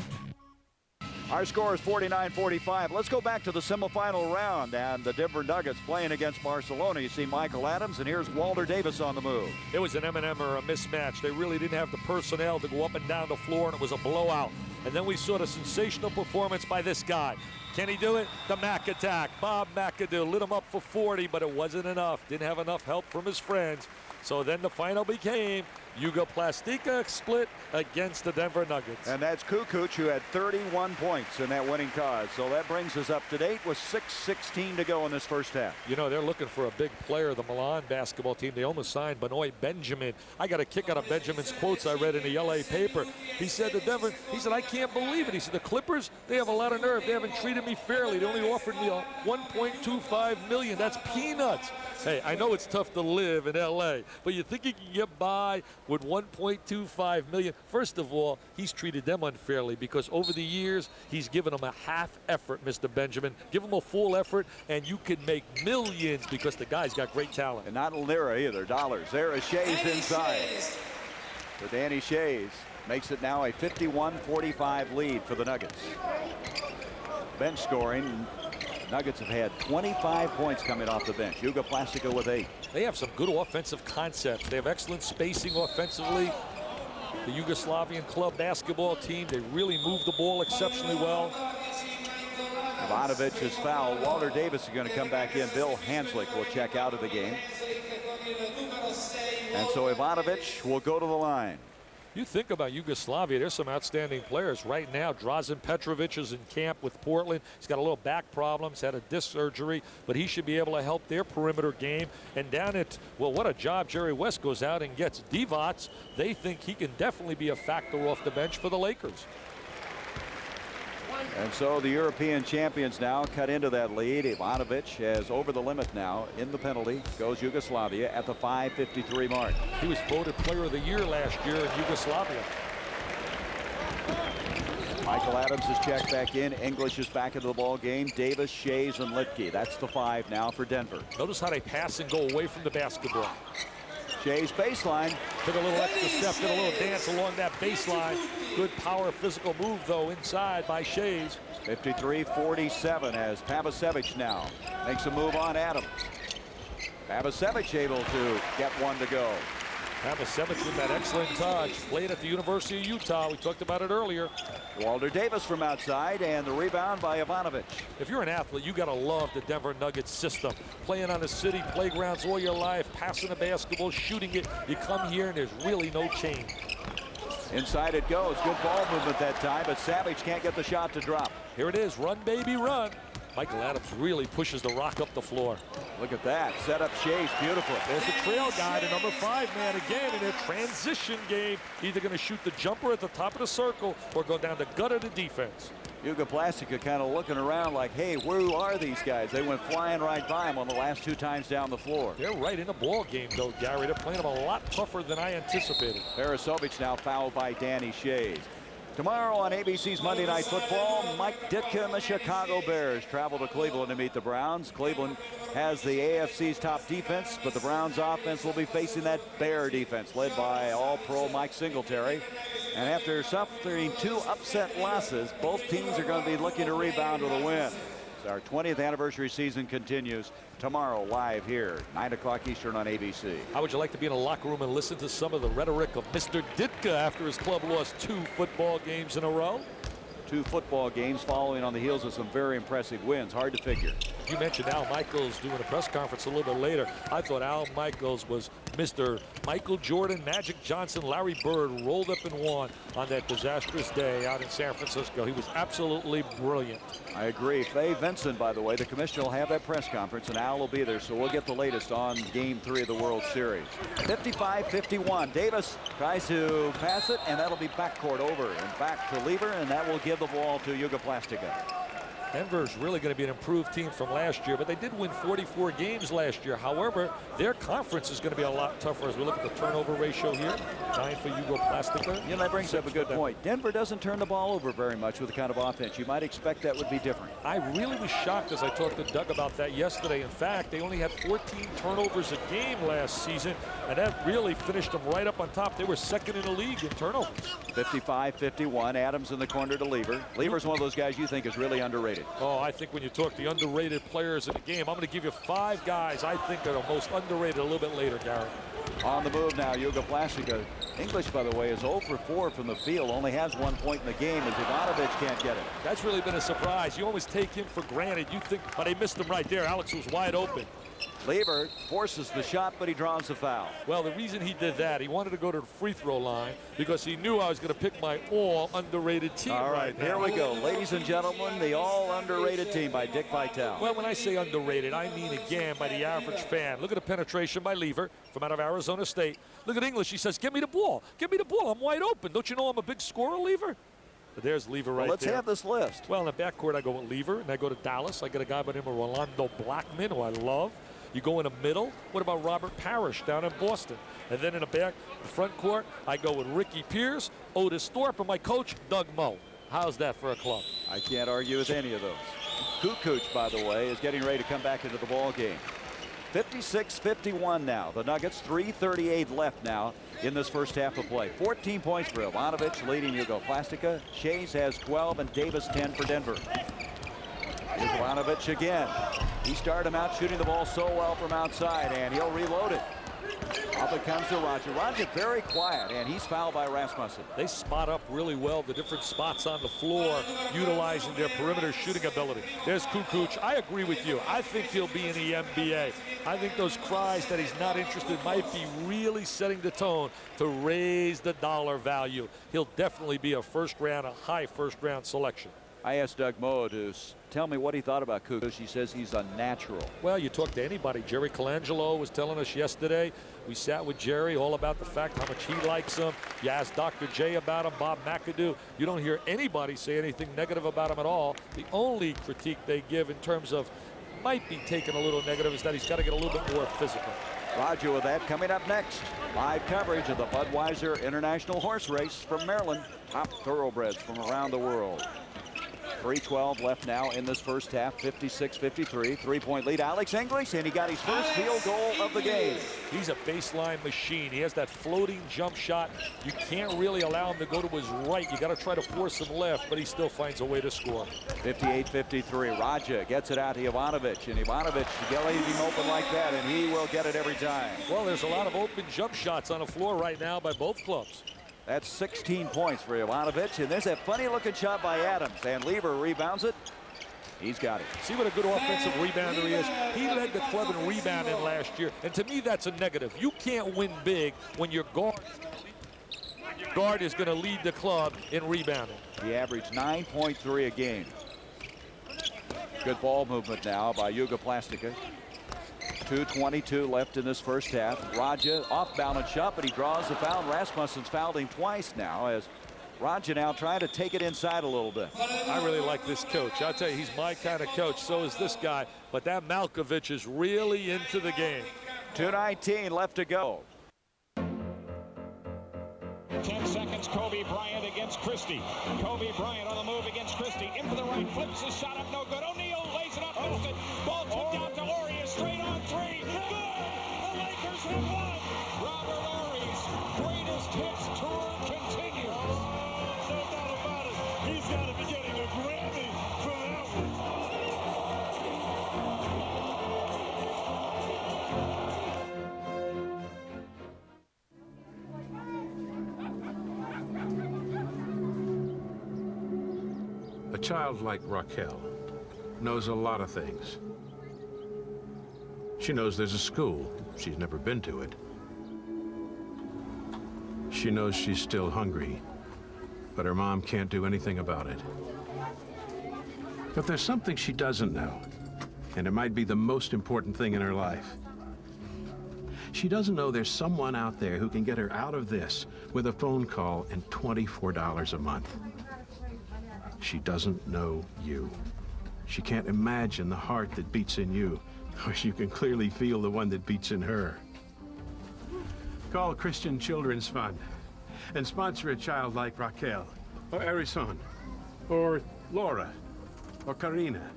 Our score is 49-45. Let's go back to the semifinal round and the Denver Nuggets playing against Barcelona. You see Michael Adams, and here's Walter Davis on the move. It was an M&M or a mismatch. They really didn't have the personnel to go up and down the floor, and it was a blowout. And then we saw the sensational performance by this guy. Can he do it? The Mac attack. Bob McAdoo lit him up for 40, but it wasn't enough. Didn't have enough help from his friends. So then the final became Jugoplastika split against the Denver Nuggets. And that's Kukoc, who had 31 points in that winning cause. So that brings us up to date with 6:16 to go in this first half. You know, they're looking for a big player, the Milan basketball team. They almost signed Benoit Benjamin. I got a kick out of Benjamin's quotes I read in the LA paper. He said to Denver, he said, I can't believe it. He said, the Clippers, they have a lot of nerve. They haven't treated me fairly. They only offered me $1.25 million. That's peanuts. Hey, I know it's tough to live in LA, but you think you can get by with $1.25 million? First of all, he's treated them unfairly because over the years, he's given them a half effort, Mr. Benjamin. Give them a full effort, and you can make millions because the guy's got great talent. And not lira either, dollars. There is Shays inside. So Danny Shays makes it now a 51-45 lead for the Nuggets. Bench scoring. Nuggets have had 25 points coming off the bench. Jugoplastika with 8. They have some good offensive concepts. They have excellent spacing offensively. The Yugoslavian club basketball team, they really move the ball exceptionally well. Ivanovic is fouled. Walter Davis is going to come back in. Bill Hanslick will check out of the game. And so Ivanovic will go to the line. You think about Yugoslavia, there's some outstanding players right now. Drazen Petrovic is in camp with Portland. He's got a little back problems, had a disc surgery, but he should be able to help their perimeter game. And down at, well, what a job Jerry West goes out and gets Divac. They think he can definitely be a factor off the bench for the Lakers. And so the European champions now cut into that lead. Ivanovic has over the limit now in the penalty. Goes Yugoslavia at the 5:53 mark. He was voted player of the year last year in Yugoslavia. Michael Adams is checked back in. English is back into the ball game. Davis, Shays, and Lipke. That's the 5 now for Denver. Notice how they pass and go away from the basketball. Shays baseline. Took a little extra step, did a little dance along that baseline. Good power physical move, though, inside by Shays. 53-47 as Pavicevic now makes a move on Adams. Pavicevic able to get one to go. Pavicevic with that excellent touch. Played at the University of Utah. We talked about it earlier. Walter Davis from outside, and the rebound by Ivanovic. If you're an athlete, you got to love the Denver Nuggets system. Playing on the city playgrounds all your life, passing the basketball, shooting it. You come here, and there's really no change. Inside it goes. Good ball movement that time, but Savage can't get the shot to drop. Here it is. Run, baby, run. Michael Adams really pushes the rock up the floor. Look at that. Set up Shays beautifully. There's the trail guy, the number 5 man again in a transition game. Either going to shoot the jumper at the top of the circle or go down the gut of the defense. Jugoplastika kind of looking around like, hey, where are these guys? They went flying right by him on the last 2 times down the floor. They're right in the ball game, though, Gary. They're playing them a lot tougher than I anticipated. Parasovic now fouled by Danny Shays. Tomorrow on ABC's Monday Night Football, Mike Ditka and the Chicago Bears travel to Cleveland to meet the Browns. Cleveland has the AFC's top defense, but the Browns offense will be facing that Bear defense led by All-Pro Mike Singletary. And after suffering 2 upset losses, both teams are going to be looking to rebound with a win. So our 20th anniversary season continues tomorrow live here, 9 o'clock Eastern on ABC. How would you like to be in a locker room and listen to some of the rhetoric of Mr. Ditka after his club lost 2 football games in a row? 2 football games following on the heels of some very impressive wins. Hard to figure. You mentioned Al Michaels doing a press conference a little bit later. I thought Al Michaels was Mr. Michael Jordan, Magic Johnson, Larry Bird rolled up and won on that disastrous day out in San Francisco. He was absolutely brilliant. I agree. Faye Vincent, by the way, the commissioner will have that press conference, and Al will be there, so we'll get the latest on Game 3 of the World Series. 55-51. Davis tries to pass it, and that'll be backcourt over and back to Lever, and that will give the ball to Jugoplastika. Denver's really going to be an improved team from last year, but they did win 44 games last year. However, their conference is going to be a lot tougher as we look at the turnover ratio here. 9 for Jugoplastika. You know, that brings up a good point. Denver doesn't turn the ball over very much with the kind of offense. You might expect that would be different. I really was shocked as I talked to Doug about that yesterday. In fact, they only had 14 turnovers a game last season, and that really finished them right up on top. They were second in the league in turnovers. 55-51. Adams in the corner to Lever. Lever's one of those guys you think is really underrated. Oh, I think when you talk the underrated players in the game, I'm going to give you 5 guys I think are the most underrated a little bit later, Gary. On the move now, Jugoplastika. English, by the way, is 0 for 4 from the field. Only has 1 point in the game as Ivanovic can't get it. That's really been a surprise. You always take him for granted. You think, oh, they missed him right there. Alex was wide open. Lever forces the shot, but he draws the foul. Well, the reason he did that, he wanted to go to the free throw line because he knew I was going to pick my all underrated team. All right, here we go. Ladies and gentlemen, the all underrated team by Dick Vitale. Well, when I say underrated, I mean, again, by the average fan. Look at the penetration by Lever from out of Arizona State. Look at English. He says, give me the ball. Give me the ball. I'm wide open. Don't you know I'm a big scorer, Lever? But there's Lever right there. Let's have this list. Well, in the backcourt, I go with Lever, and I go to Dallas. I got a guy by the name of Rolando Blackman, who I love. You go in the middle. What about Robert Parrish down in Boston? And then in the front court, I go with Ricky Pierce, Otis Thorpe, and my coach, Doug Moe. How's that for a club? I can't argue with any of those. Kukoc, by the way, is getting ready to come back into the ball game. 56-51 now. The Nuggets, 3:38 left now in this first half of play. 14 points for Ivanovic, leading Jugoplastika. Shays has 12, and Davis 10 for Denver. Ivanovic again. He started him out shooting the ball so well from outside, and he'll reload it. Up it comes to Roger. Roger very quiet, and he's fouled by Rasmussen. They spot up really well the different spots on the floor, utilizing their perimeter shooting ability. There's Kukoc. I agree with you. I think he'll be in the NBA. I think those cries that he's not interested might be really setting the tone to raise the dollar value. He'll definitely be a high first-round selection. I asked Doug Moe to tell me what he thought about Kukoc. He says he's a natural. Well, you talk to anybody. Jerry Colangelo was telling us yesterday. We sat with Jerry all about the fact how much he likes him. You ask Dr. J about him, Bob McAdoo. You don't hear anybody say anything negative about him at all. The only critique they give in terms of might be taken a little negative is that he's got to get a little bit more physical. Roger with that. Coming up next, live coverage of the Budweiser International Horse Race from Maryland. Top thoroughbreds from around the world. 3:12 left now in this first half. 56-53. Three-point lead. Alex English, and he got his first field goal of the game. He's a baseline machine. He has that floating jump shot. You can't really allow him to go to his right. You got to try to force him left, but he still finds a way to score. 58-53. Raja gets it out to Ivanovic, and Ivanovic leaves him open like that, and he will get it every time. Well, there's a lot of open jump shots on the floor right now by both clubs. That's 16 points for Ivanovic, and there's that funny-looking shot by Adams, and Lever rebounds it. He's got it. See what a good offensive rebounder he is. He led the club in rebounding last year, and to me that's a negative. You can't win big when your guard is going to lead the club in rebounding. He averaged 9.3 a game. Good ball movement now by Jugoplastika. 2:22 left in this first half. Raja off-balance shot, but he draws the foul. Rasmussen's fouled him twice now as Raja now trying to take it inside a little bit. I really like this coach. I'll tell you, he's my kind of coach. So is this guy. But that Malkovich is really into the game. 2:19 left to go. 10 seconds, Kobe Bryant against Christie. Kobe Bryant on the move against Christie. In for the right, flips his shot up, no good. O'Neal lays it up, missed it. Ball tipped out to Ori, straight on three. Good! The Lakers have won! Robert Horry's greatest hits tour continues. Oh, no doubt about it. He's got to be getting a Grammy for that one. A child like Raquel knows a lot of things. She knows there's a school. She's never been to it. She knows she's still hungry, but her mom can't do anything about it. But there's something she doesn't know, and it might be the most important thing in her life. She doesn't know there's someone out there who can get her out of this with a phone call and $24 a month. She doesn't know you. She can't imagine the heart that beats in you. You can clearly feel the one that beats in her. Call Christian Children's Fund and sponsor a child like Raquel, or Erison, or Laura, or Karina.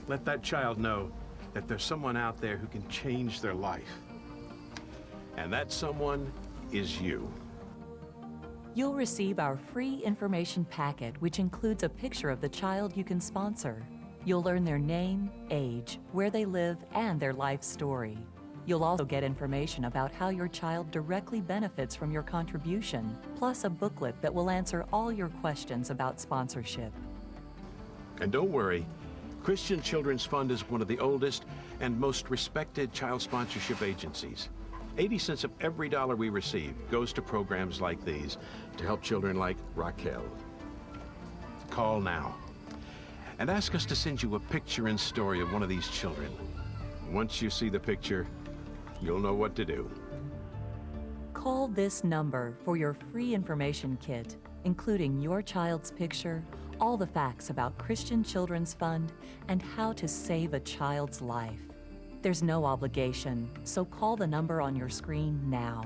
Let that child know that there's someone out there who can change their life. And that someone is you. You'll receive our free information packet, which includes a picture of the child you can sponsor. You'll learn their name, age, where they live, and their life story. You'll also get information about how your child directly benefits from your contribution, plus a booklet that will answer all your questions about sponsorship. And don't worry, Christian Children's Fund is one of the oldest and most respected child sponsorship agencies. 80 cents of every dollar we receive goes to programs like these to help children like Raquel. Call now and ask us to send you a picture and story of one of these children. Once you see the picture, you'll know what to do. Call this number for your free information kit, including your child's picture, all the facts about Christian Children's Fund, and how to save a child's life. There's no obligation, so call the number on your screen now.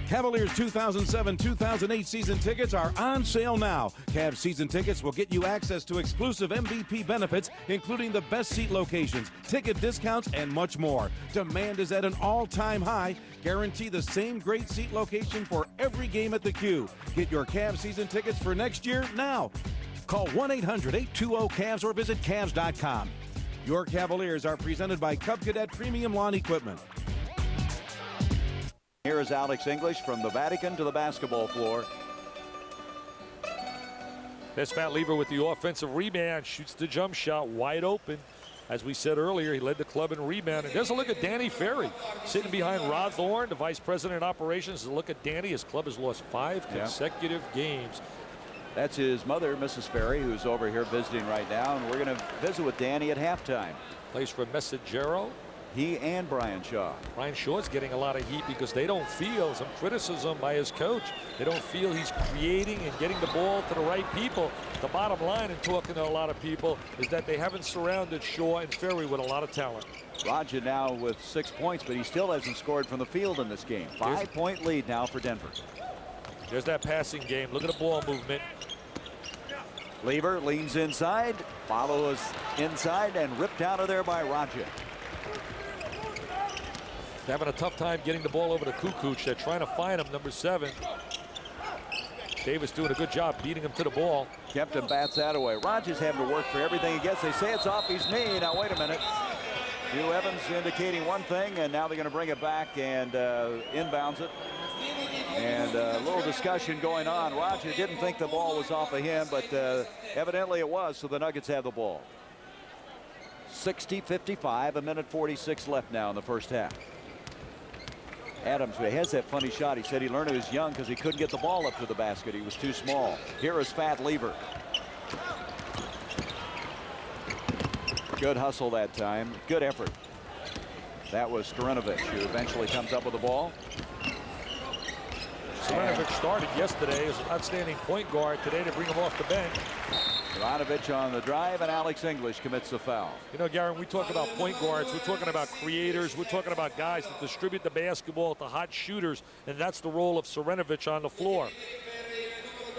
Cavaliers 2007-2008 season tickets are on sale now. Cavs season tickets will get you access to exclusive MVP benefits, including the best seat locations, ticket discounts, and much more. Demand is at an all-time high. Guarantee the same great seat location for every game at the Q. Get your Cavs season tickets for next year now. Call 1-800-820-CAVS or visit Cavs.com. Your Cavaliers are presented by Cub Cadet Premium Lawn Equipment. Here is Alex English from the Vatican to the basketball floor. There's Fat Lever with the offensive rebound, shoots the jump shot wide open. As we said earlier, he led the club in rebound. And there's a look at Danny Ferry sitting behind Rod Thorne, the vice president of operations. A look at Danny. His club has lost 5 consecutive games. That's his mother, Mrs. Ferry, who's over here visiting right now. And we're going to visit with Danny at halftime. Plays for Messaggero. He and Brian Shaw. Brian Shaw's getting a lot of heat because they don't feel some criticism by his coach. They don't feel he's creating and getting the ball to the right people. The bottom line in talking to a lot of people is that they haven't surrounded Shaw and Ferry with a lot of talent. Raja now with 6 points, but he still hasn't scored from the field in this game. 5-point lead now for Denver. There's that passing game. Look at the ball movement. Lever leans inside, follows inside, and ripped out of there by Raja. Having a tough time getting the ball over to Kukoc. They're trying to find him, number 7. Davis doing a good job beating him to the ball. Kempton bats that away. Rogers having to work for everything he gets. They say it's off his knee. Now wait a minute. Hugh Evans indicating one thing, and now they're going to bring it back and inbounds it. And a little discussion going on. Roger didn't think the ball was off of him, but evidently it was, so the Nuggets have the ball. 60-55, a minute 46 left now in the first half. Adams has that funny shot. He said he learned he was young because he couldn't get the ball up to the basket. He was too small. Here is Fat Lever. Good hustle that time. Good effort. That was Storinovic, who eventually comes up with the ball. Storinovic started yesterday as an outstanding point guard. Today to bring him off the bench. Storinovic on the drive, and Alex English commits the foul. You know, Garen, we talk about point guards. We're talking about creators. We're talking about guys that distribute the basketball to hot shooters, and that's the role of Storinovic on the floor.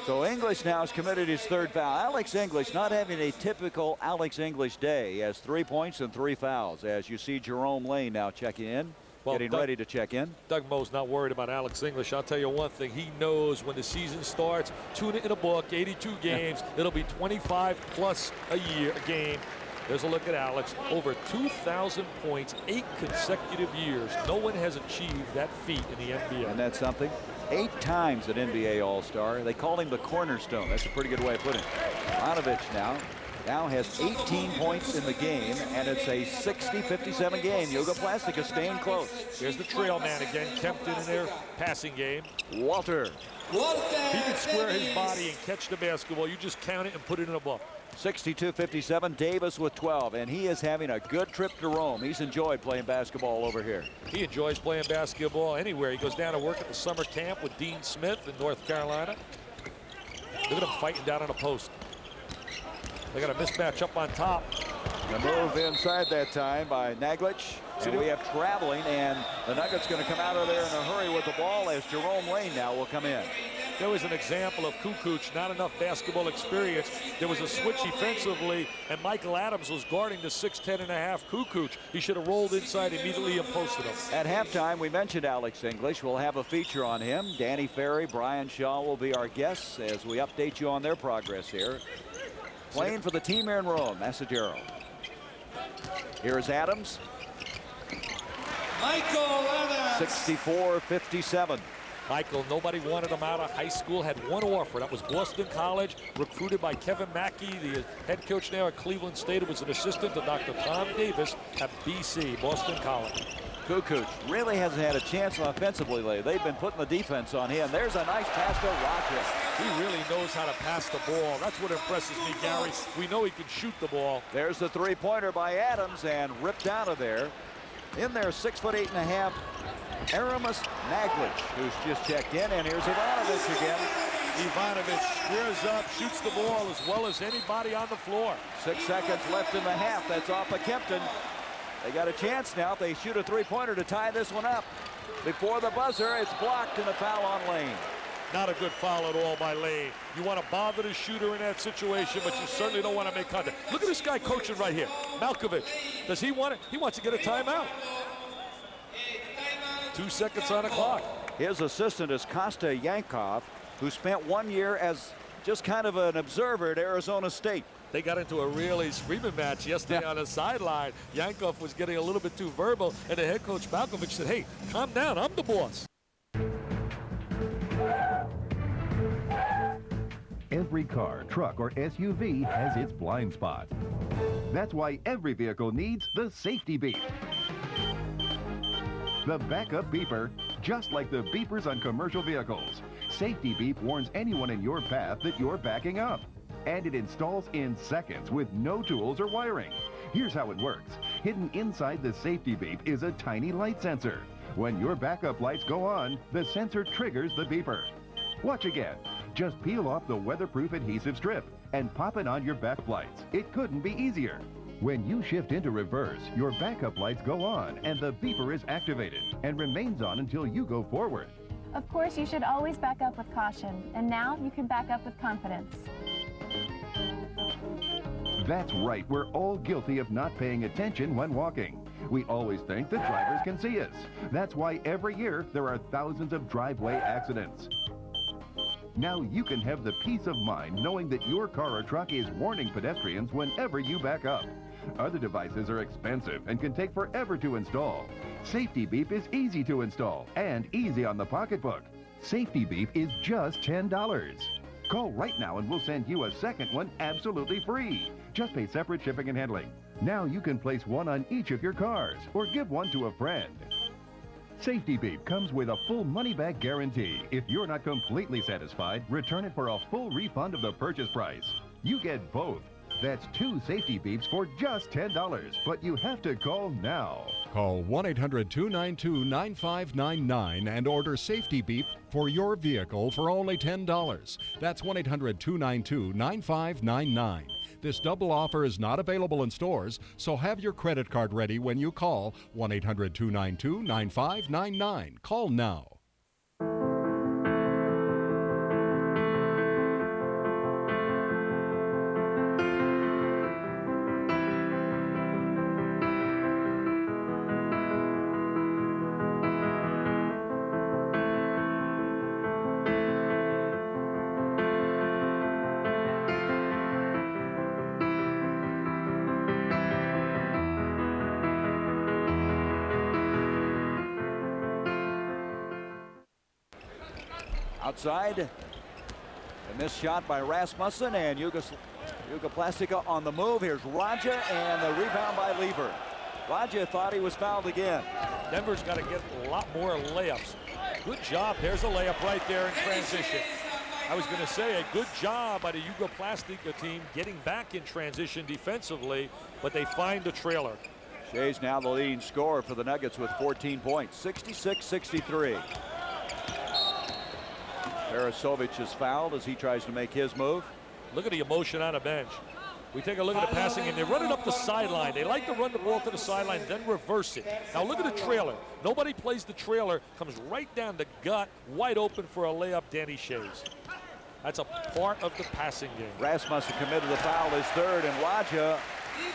So English now has committed his 3rd foul. Alex English not having a typical Alex English day. He has 3 points and 3 fouls. As you see Jerome Lane now checking in. Getting ready to check in. Doug Moe's not worried about Alex English. I'll tell you one thing. He knows when the season starts, tune it in a book, 82 games. It'll be 25 plus a game. There's a look at Alex. Over 2,000 points, 8 consecutive years. No one has achieved that feat in the NBA. And that's something. 8 times an NBA All-Star. They call him the cornerstone. That's a pretty good way of putting it. Ivanovic now has 18 points in the game, and it's a 60-57 game. Jugoplastika staying close. There's the trail man again, Kempton in their passing game. Walter. If he can square his body and catch the basketball, you just count it and put it in a book. 62-57, Davis with 12, and he is having a good trip to Rome. He's enjoyed playing basketball over here. He enjoys playing basketball anywhere. He goes down to work at the summer camp with Dean Smith in North Carolina. Look at him fighting down on a post. They got a mismatch up on top. The move inside that time by Naglic. And we have traveling, and the Nuggets going to come out of there in a hurry with the ball as Jerome Lane now will come in. There was an example of Kukoc, not enough basketball experience. There was a switch defensively, and Michael Adams was guarding the 6'10.5" Kukoc. He should have rolled inside immediately and posted him. At halftime, we mentioned Alex English. We'll have a feature on him. Danny Ferry, Brian Shaw will be our guests as we update you on their progress here. Playing for the team here in Rome, Messaggero. Here is Adams. Michael Adams. 64-57. Michael, nobody wanted him out of high school, had one offer. That was Boston College, recruited by Kevin Mackey, the head coach now at Cleveland State. It was an assistant to Dr. Tom Davis at BC, Boston College. Kukoc really hasn't had a chance offensively lately. They've been putting the defense on him. There's a nice pass to Roger. He really knows how to pass the ball. That's what impresses me, Gary. We know he can shoot the ball. There's the three-pointer by Adams and ripped out of there. In there, 6'8.5", Aramis Naglic, who's just checked in, and here's Ivanovic again. Ivanovic squares up, shoots the ball as well as anybody on the floor. 6 seconds left in the half. That's off of Kempton. They got a chance now if they shoot a three-pointer to tie this one up. Before the buzzer, it's blocked and a foul on Lane. Not a good foul at all by Lane. You want to bother the shooter in that situation, but you certainly don't want to make contact. Look at this guy coaching right here, Malkovich. Does he want it? He wants to get a timeout. 2 seconds on the clock. His assistant is Kosta Yankov, who spent 1 year as just kind of an observer at Arizona State. They got into a really screaming match yesterday on the sideline. Yankov was getting a little bit too verbal, and the head coach Malkovich said, hey, calm down, I'm the boss. Every car, truck, or SUV has its blind spot. That's why every vehicle needs the safety beep. The backup beeper, just like the beepers on commercial vehicles. Safety beep warns anyone in your path that you're backing up. And it installs in seconds with no tools or wiring. Here's how it works. Hidden inside the safety beep is a tiny light sensor. When your backup lights go on, the sensor triggers the beeper. Watch again. Just peel off the weatherproof adhesive strip and pop it on your back lights. It couldn't be easier. When you shift into reverse, your backup lights go on and the beeper is activated and remains on until you go forward. Of course, you should always back up with caution, and now you can back up with confidence. That's right, we're all guilty of not paying attention when walking. We always think that drivers can see us. That's why every year there are thousands of driveway accidents. Now you can have the peace of mind knowing that your car or truck is warning pedestrians whenever you back up. Other devices are expensive and can take forever to install. Safety Beep is easy to install and easy on the pocketbook. Safety Beep is just $10. Call right now and we'll send you a second one absolutely free. Just pay separate shipping and handling. Now you can place one on each of your cars or give one to a friend. Safety Beep comes with a full money-back guarantee. If you're not completely satisfied, return it for a full refund of the purchase price. You get both. That's 2 Safety Beeps for just $10, but you have to call now. Call 1-800-292-9599 and order Safety Beep for your vehicle for only $10. That's 1-800-292-9599. This double offer is not available in stores, so have your credit card ready when you call 1-800-292-9599. Call now. Outside, a missed shot by Rasmussen, and Jugoplastika on the move. Here's Raja, and the rebound by Lever. Raja thought he was fouled again. Denver's got to get a lot more layups. Good job. There's a layup right there in transition. I was going to say a good job by the Jugoplastika team getting back in transition defensively, but they find the trailer. Shea's now the leading scorer for the Nuggets with 14 points, 66-63. Parasovic is fouled as he tries to make his move. Look at the emotion on the bench. We take a look at the passing, and they're running up the sideline. They like to run the ball to the sideline, then reverse it. Now look at the trailer. Nobody plays the trailer, comes right down the gut, wide open for a layup, Danny Shea's. That's a part of the passing game. Rasmussen committed the foul, his third, and Raja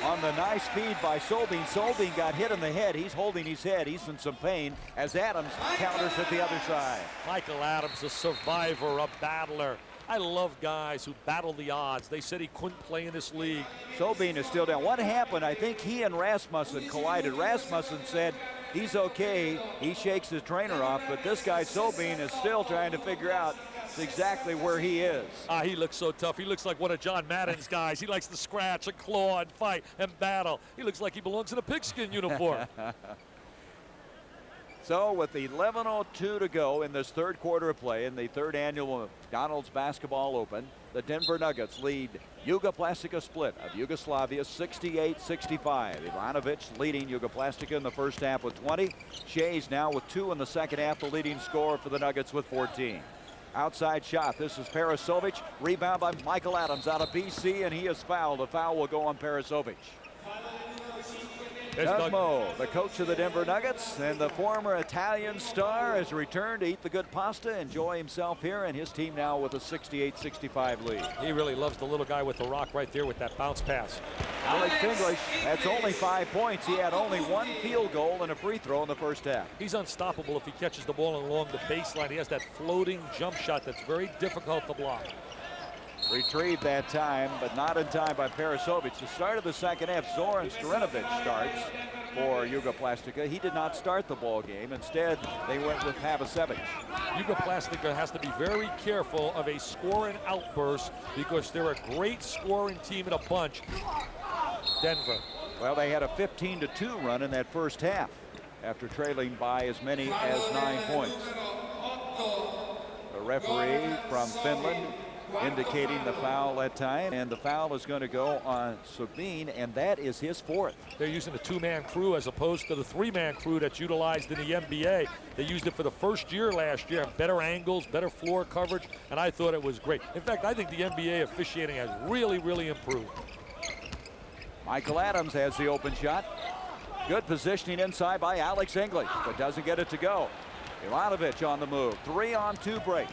on the nice feed by Solbein. Solbein got hit in the head. He's holding his head. He's in some pain as Adams counters at the other side. Michael Adams, a survivor, a battler. I love guys who battle the odds. They said he couldn't play in this league. Solbein is still down. What happened? I think he and Rasmussen collided. Rasmussen said he's okay. He shakes his trainer off, but this guy Solbein is still trying to figure out exactly where he is. He looks so tough. He looks like one of John Madden's guys. He likes to scratch and claw and fight and battle. He looks like he belongs in a pigskin uniform. So with 11:02 to go in this third quarter of play in the third annual McDonald's Basketball Open, the Denver Nuggets lead Jugoplastika Split of Yugoslavia 68-65. Ivanovic leading Jugoplastika in the first half with 20. Shea's now with 2 in the second half, the leading scorer for the Nuggets with 14. Outside shot. This is Parasovic. Rebound by Michael Adams out of BC, and he is fouled. A foul will go on Parasovic. Doug Moe, the coach of the Denver Nuggets and the former Italian star, has returned to eat the good pasta, enjoy himself here, and his team now with a 68-65 lead. He really loves the little guy with the rock right there with that bounce pass. Alex English, that's only 5 points. He had only 1 field goal and a free throw in the first half. He's unstoppable if he catches the ball along the baseline. He has that floating jump shot that's very difficult to block. Retrieved that time, but not in time by Parasovic. The start of the second half, Zoran Stojanovic starts for Jugoplastika. He did not start the ball game. Instead, they went with Pavicevic. Jugoplastika has to be very careful of a scoring outburst because they're a great scoring team in a bunch. Denver. Well, they had a 15-2 run in that first half after trailing by as many as 9 points. The referee from Finland indicating the foul that time, and the foul is going to go on Sabine, and that is his fourth. They're using a two-man crew as opposed to the three-man crew that's utilized in the NBA. They used it for the first year last year. Better angles, better floor coverage, and I thought it was great. In fact, I think the NBA officiating has really, really improved. Michael Adams has the open shot. Good positioning inside by Alex English, but doesn't get it to go. Ivanovic on the move. 3-on-2 break.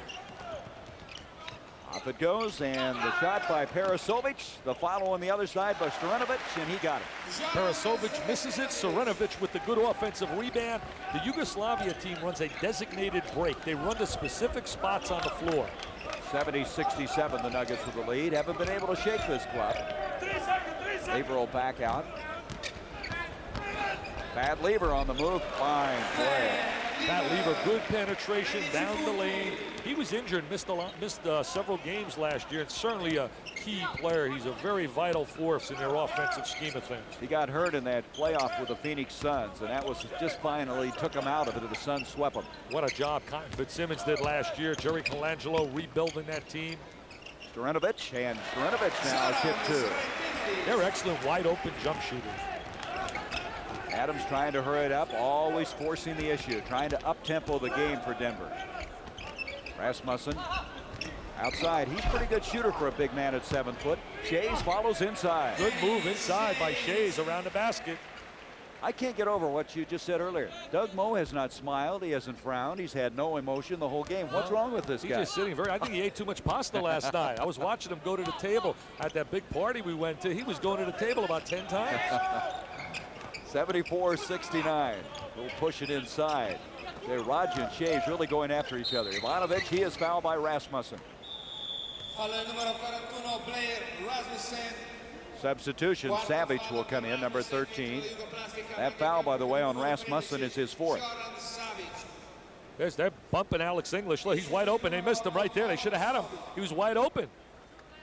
Off it goes, and the shot by Parasovic. The follow on the other side by Stojanovic, and he got it. Parasovic misses it. Stojanovic with the good offensive rebound. The Yugoslavia team runs a designated break. They run to specific spots on the floor. 70-67, the Nuggets with the lead. Haven't been able to shake this club. Averill back out. Pat Lever on the move. Fine play. Pat Lever, good penetration down the lane. He was injured, missed several games last year, and certainly a key player. He's a very vital force in their offensive scheme of things. He got hurt in that playoff with the Phoenix Suns, and that was just finally took him out of it, and the Suns swept him. What a job Cotton Fitzsimmons did last year. Jerry Colangelo rebuilding that team. Stojanovic, and Stojanovic now is hit two. They're excellent wide open jump shooters. Adams trying to hurry it up, always forcing the issue, trying to up-tempo the game for Denver. Rasmussen outside. He's a pretty good shooter for a big man at 7 foot. Shays follows inside. Good move inside by Shays around the basket. I can't get over what you just said earlier. Doug Moe has not smiled. He hasn't frowned. He's had no emotion the whole game. What's wrong with this guy? He's just sitting I think he ate too much pasta last night. I was watching him go to the table at that big party we went to. He was going to the table about 10 times. 74-69. We'll push it inside. Roger and Shays really going after each other. Ivanovic, he is fouled by Rasmussen. Substitution, Savage will come in, number 13. That foul, by the way, on Rasmussen is his fourth. They're bumping Alex English. Look, he's wide open. They missed him right there. They should have had him. He was wide open.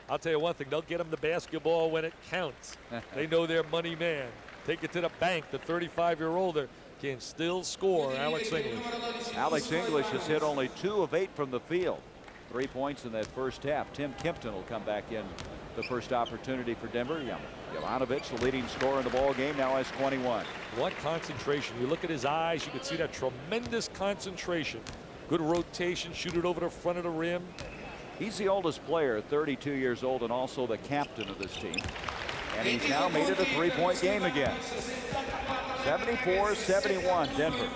I'll tell you one thing, they'll get him the basketball when it counts. They know their money man. Take it to the bank. The 35-year-older can still score, Alex English. Alex English has hit only 2 of 8 from the field. 3 points in that first half. Tim Kempton will come back in the first opportunity for Denver. Jovanovic, the leading scorer in the ball game, now has 21. What concentration. You look at his eyes, you can see that tremendous concentration. Good rotation, shoot it over the front of the rim. He's the oldest player, 32 years old, and also the captain of this team. And he's now made it a 3-point game again. 74-71, Denver.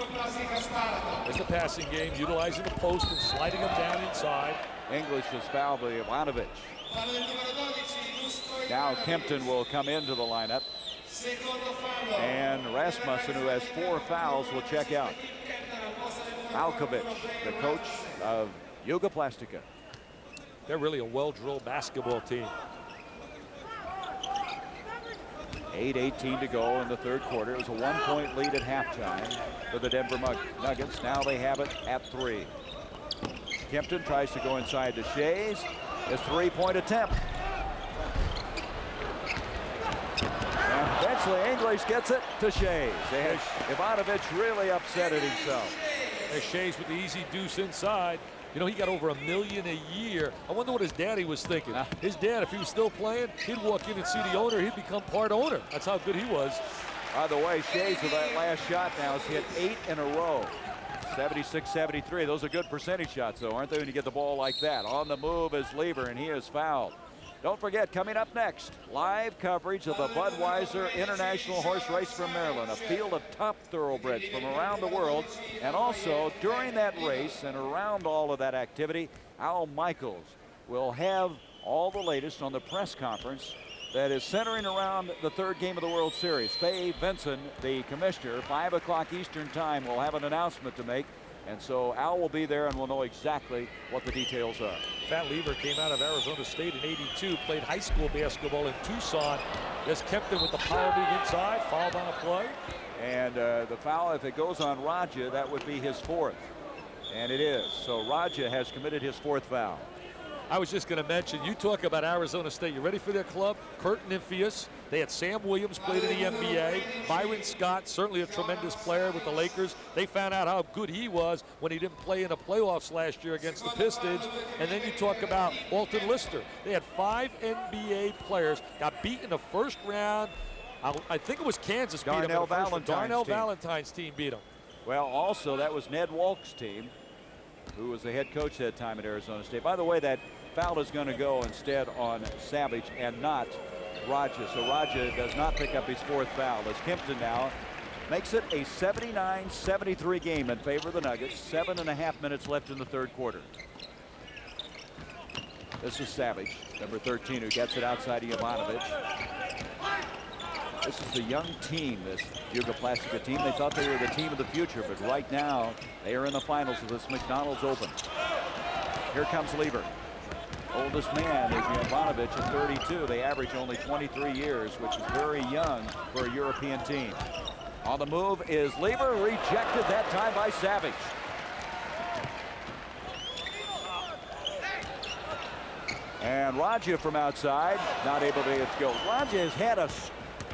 It's a passing game, utilizing the post and sliding them down inside. English is fouled by Ivanovic. Now Kempton will come into the lineup. And Rasmussen, who has 4 fouls, will check out. Malkovich, the coach of Jugoplastika. They're really a well-drilled basketball team. 8:18 to go in the third quarter. It was a 1-point lead at halftime for the Denver Nuggets. Now they have it at 3. Kempton tries to go inside to Shays. His 3-point attempt. And eventually English gets it to Shays. Ivanovic really upset at himself. There's Shays with the easy deuce inside. You know, he got over $1 million a year. I wonder what his daddy was thinking. His dad, if he was still playing, he'd walk in and see the owner. He'd become part owner. That's how good he was. By the way, Shays with that last shot now has hit 8 in a row. 76-73. Those are good percentage shots, though, aren't they, when you get the ball like that? On the move is Lever, and he is fouled. Don't forget, coming up next, live coverage of the Budweiser International Horse Race from Maryland, a field of top thoroughbreds from around the world. And also, during that race and around all of that activity, Al Michaels will have all the latest on the press conference that is centering around the third game of the World Series. Faye Vinson, the commissioner, 5 o'clock Eastern time, will have an announcement to make And so Al will be there, and we'll know exactly what the details are. Fat Lever came out of Arizona State in '82, played high school basketball in Tucson. Just kept him with the power move inside, fouled on a play. And the foul, if it goes on Raja, that would be his 4th. And it is. So Raja has committed his 4th foul. I was just going to mention, you talk about Arizona State. You ready for their club? Kurt Nymphius. They had Sam Williams, played in the NBA. Byron Scott, certainly a tremendous player with the Lakers. They found out how good he was when he didn't play in the playoffs last year against the Pistons. And then you talk about Alton Lister. They had 5 NBA players, got beat in the first round. I think it was Kansas beat them. Darnell Valentine's team beat them. Well, also, that was Ned Walk's team, who was the head coach that time at Arizona State. By the way, that foul is going to go instead on Savage and not Raja. So Raja does not pick up his 4th foul as Kempton now makes it a 79-73 game in favor of the Nuggets. 7.5 minutes left in the 3rd quarter. This is Savage, number 13, who gets it outside of Jovanovic. This is the young team, this Jugoplastika team. They thought they were the team of the future, but right now they are in the finals of this McDonald's Open. Here comes Lever. Oldest man is Jovanovic at 32. They average only 23 years, which is very young for a European team. On the move is Lever, rejected that time by Savage. And Raja from outside, not able to get it to go. Raja has had a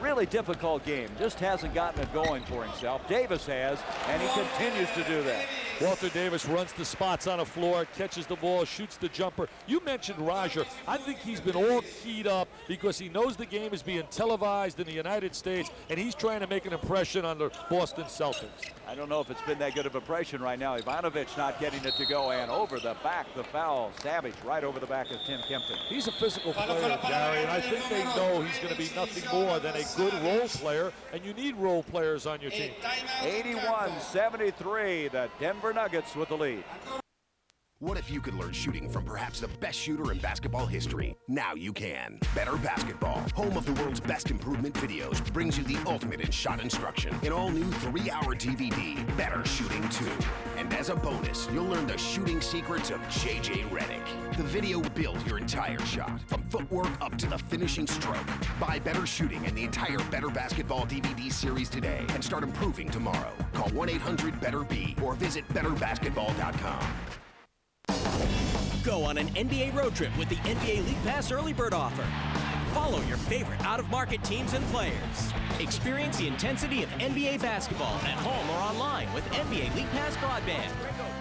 really difficult game, just hasn't gotten it going for himself. Davis has, and he continues to do that. Walter Davis runs the spots on the floor, catches the ball, shoots the jumper. You mentioned Raja. I think he's been all keyed up because he knows the game is being televised in the United States, and he's trying to make an impression on the Boston Celtics. I don't know if it's been that good of impression right now. Ivanovic not getting it to go, and over the back, the foul. Savage right over the back of Tim Kempton. He's a physical player, Gary, and I think they know he's going to be nothing more than a good role player, and you need role players on your team. 81-73, the Denver Nuggets with the lead. What if you could learn shooting from perhaps the best shooter in basketball history? Now you can. Better Basketball, home of the world's best improvement videos, brings you the ultimate in shot instruction. An all-new 3-hour DVD, Better Shooting 2. And as a bonus, you'll learn the shooting secrets of J.J. Redick. The video will build your entire shot, from footwork up to the finishing stroke. Buy Better Shooting and the entire Better Basketball DVD series today and start improving tomorrow. Call 1-800-BETTER-B or visit betterbasketball.com. Go on an NBA road trip with the NBA League Pass Early Bird offer. Follow your favorite out-of-market teams and players. Experience the intensity of NBA basketball at home or online with NBA League Pass broadband.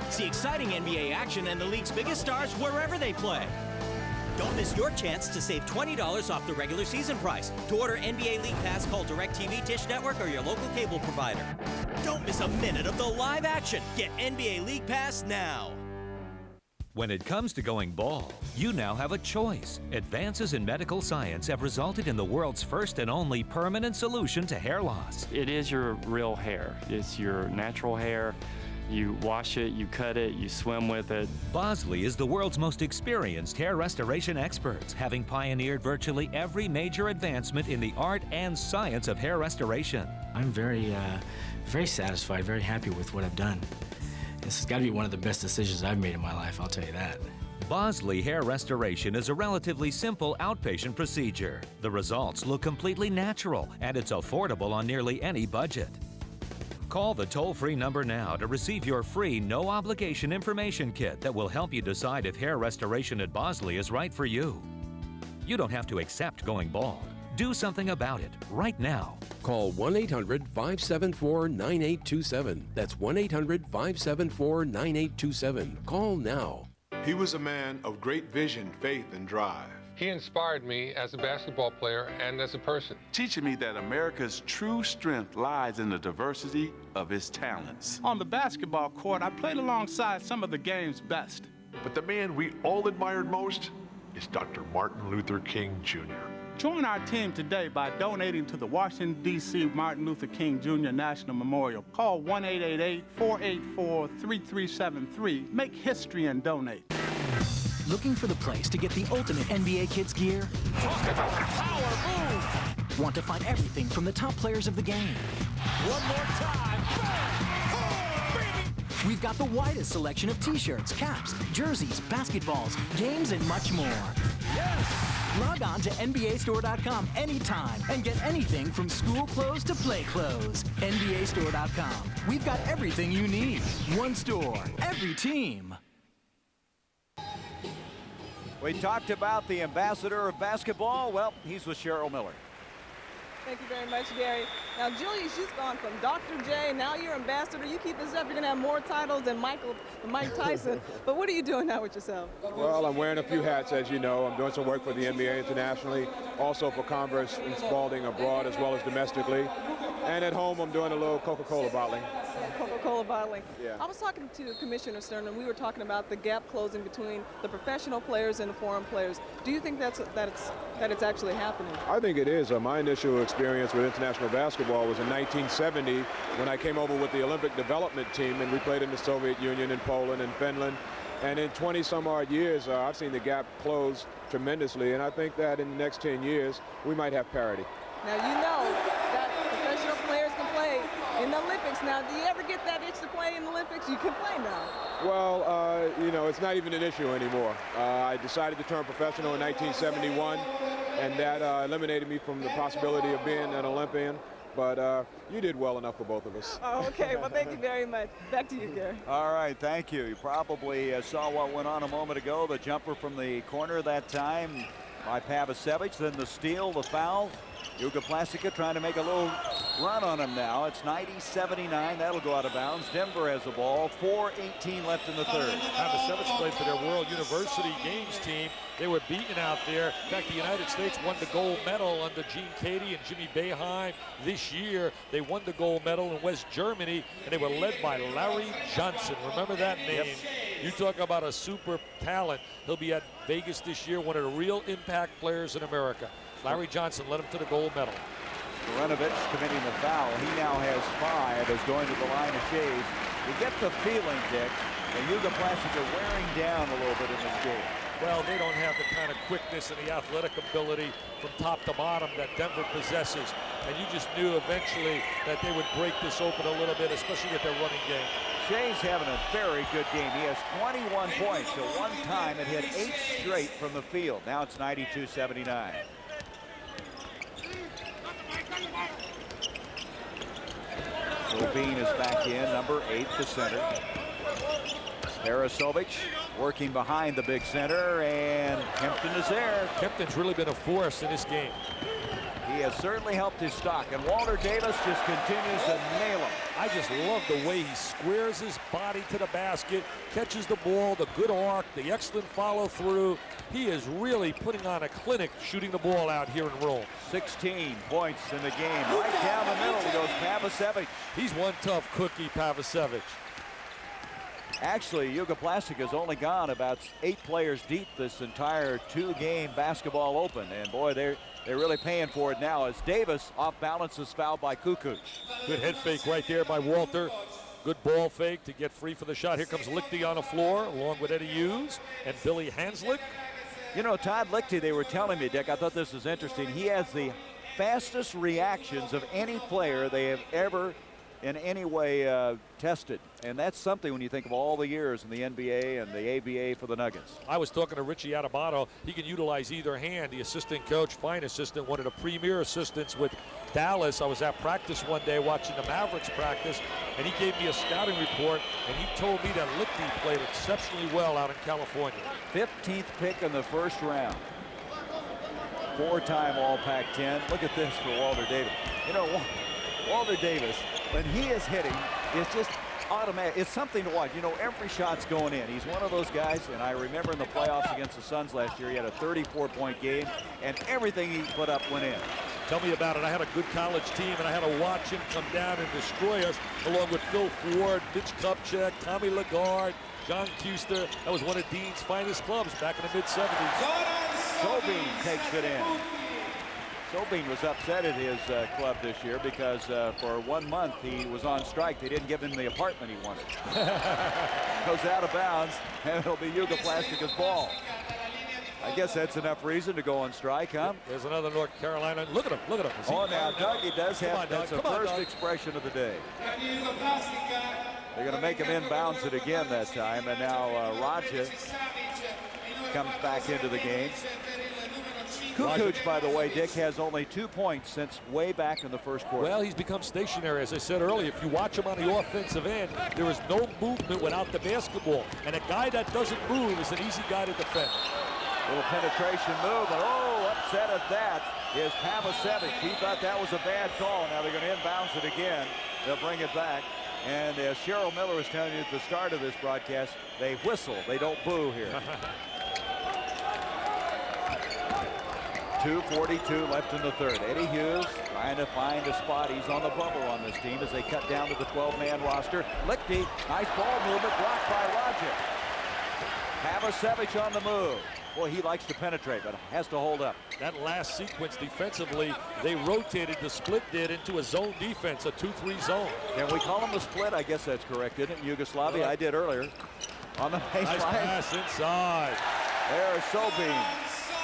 See exciting NBA action and the league's biggest stars wherever they play. Don't miss your chance to save $20 off the regular season price. To order NBA League Pass, call DirecTV, Dish Network, or your local cable provider. Don't miss a minute of the live action. Get NBA League Pass now. When it comes to going bald, you now have a choice. Advances in medical science have resulted in the world's first and only permanent solution to hair loss. It is your real hair. It's your natural hair. You wash it, you cut it, you swim with it. Bosley is the world's most experienced hair restoration experts, having pioneered virtually every major advancement in the art and science of hair restoration. I'm very satisfied, very happy with what I've done. This has got to be one of the best decisions I've made in my life, I'll tell you that. Bosley Hair Restoration is a relatively simple outpatient procedure. The results look completely natural, and it's affordable on nearly any budget. Call the toll-free number now to receive your free, no-obligation information kit that will help you decide if hair restoration at Bosley is right for you. You don't have to accept going bald. Do something about it right now. Call 1-800-574-9827. That's 1-800-574-9827. Call now. He was a man of great vision, faith, and drive. He inspired me as a basketball player and as a person. Teaching me that America's true strength lies in the diversity of its talents. On the basketball court, I played alongside some of the game's best. But the man we all admired most is Dr. Martin Luther King Jr. Join our team today by donating to the Washington, D.C. Martin Luther King Jr. National Memorial. Call 1-888-484-3373. Make history and donate. Looking for the place to get the ultimate NBA Kids gear? Talk about power move! Want to find everything from the top players of the game? One more time. We've got the widest selection of t-shirts, caps, jerseys, basketballs, games, and much more. Log on to NBAstore.com anytime and get anything from school clothes to play clothes. NBAstore.com. We've got everything you need. One store, every team. We talked about the ambassador of basketball. Well, he's with Cheryl Miller. Thank you very much, Gary. Now, Julius, you've gone from Dr. J, now you're ambassador. You keep this up, you're going to have more titles than Mike Tyson. But what are you doing now with yourself? Well, I'm wearing a few hats, as you know. I'm doing some work for the NBA internationally, also for Converse and Spalding abroad as well as domestically. And at home, I'm doing a little Coca-Cola bottling. Coca-Cola bottling. Yeah. I was talking to Commissioner Stern, and we were talking about the gap closing between the professional players and the foreign players. Do you think that it's actually happening? I think it is. My initial experience with international basketball was in 1970 when I came over with the Olympic development team, and we played in the Soviet Union, in Poland, and Finland. And in 20-some-odd years, I've seen the gap close tremendously, and I think that in the next 10 years, we might have parity. Now, you know that professional players can play in the Olympics. Now, do you ever get that itch to play in the Olympics? You can play now. Well, you know, it's not even an issue anymore. I decided to turn professional in 1971, and that eliminated me from the possibility of being an Olympian. But you did well enough for both of us. Oh, okay. Well, thank you very much. Back to you, Gary. All right, thank you. You probably saw what went on a moment ago. The jumper from the corner that time by Pavasevich, then the steal, the foul. Jugoplastika trying to make a little run on him now. It's 90-79. That'll go out of bounds. Denver has the ball. 4:18 left in the third. Pavasevich played for their World University Games team. They were beaten out there. In fact, the United States won the gold medal under Gene Cady and Jimmy Boeheim this year. They won the gold medal in West Germany, and they were led by Larry Johnson. Remember that name? Yep. You talk about a super talent. He'll be at Vegas this year, one of the real impact players in America. Larry Johnson led him to the gold medal. Baranovich committing the foul. He now has 5 as going to the line of shades. You get the feeling, Dick, that Jugoplastika wearing down a little bit in this game. Well, they don't have the kind of quickness and the athletic ability from top to bottom that Denver possesses. And you just knew eventually that they would break this open a little bit, especially with their running game. Shea's having a very good game. He has 21 points. So one time it hit 8 straight from the field. Now it's 92-79. Bean is back in, number 8, the center. Harasovic working behind the big center, and Kempton is there. Kempton's really been a force in this game. He has certainly helped his stock, and Walter Davis just continues to nail him. I just love the way he squares his body to the basket, catches the ball, the good arc, the excellent follow through. He is really putting on a clinic shooting the ball out here in Rome. 16 points in the game. Right down the middle goes Pavasevich. He's one tough cookie, Pavasevich. Actually, Jugoplastika has only gone about 8 players deep this entire 2-game basketball open. And boy, they're really paying for it now as Davis off balance is fouled by Kukoc. Good head fake right there by Walter. Good ball fake to get free for the shot. Here comes Lichty on the floor along with Eddie Hughes and Billy Hanslick. You know, Todd Lichty, they were telling me, Dick, I thought this was interesting. He has the fastest reactions of any player they have ever in any way tested. And that's something when you think of all the years in the NBA and the ABA for the Nuggets. I was talking to Richie Adubato. He can utilize either hand. The assistant coach, fine assistant, one of the premier assistants with Dallas. I was at practice one day watching the Mavericks practice, and he gave me a scouting report, and he told me that Lichty played exceptionally well out in California. 15th pick in the first round. 4-time All-Pac-10. Look at this for Walter Davis. You know, Walter Davis, when he is hitting, it's just automatic. It's something to watch. You know, every shot's going in. He's one of those guys, and I remember in the playoffs against the Suns last year, he had a 34-point game, and everything he put up went in. Tell me about it. I had a good college team, and I had to watch him come down and destroy us, along with Phil Ford, Mitch Kupchak, Tommy Lagarde, John Kuster. That was one of Dean's finest clubs back in the mid-'70s. Sobine takes it in. Sobine was upset at his club this year because for 1 month he was on strike. They didn't give him the apartment he wanted. Goes out of bounds, and it'll be Jugoplastika's ball. I guess that's enough reason to go on strike, huh? There's another North Carolina. Look at him, look at him. Oh, now Dougie does have, that's the first expression of the day. They're going to make him inbounds it again that time, and now Raja comes back into the game. Kukoc, by the way, Dick, has only 2 points since way back in the first quarter. Well, he's become stationary, as I said earlier. If you watch him on the offensive end, there is no movement without the basketball. And a guy that doesn't move is an easy guy to defend. Little penetration move, and upset at that is Pavicevic. He thought that was a bad call. Now they're going to inbounds it again. They'll bring it back. And as Cheryl Miller was telling you at the start of this broadcast, they whistle. They don't boo here. 2:42 left in the third. Eddie Hughes trying to find a spot. He's on the bubble on this team as they cut down to the 12-man roster. Lichty, nice ball movement, blocked by Raja. Pavicevic on the move. Boy, he likes to penetrate, but has to hold up. That last sequence defensively, they rotated, the split did, into a zone defense, a 2-3 zone. Can we call him a split? I guess that's correct, isn't it? Yugoslavia, I did earlier. On the baseline. Nice pass inside. There's Sobin.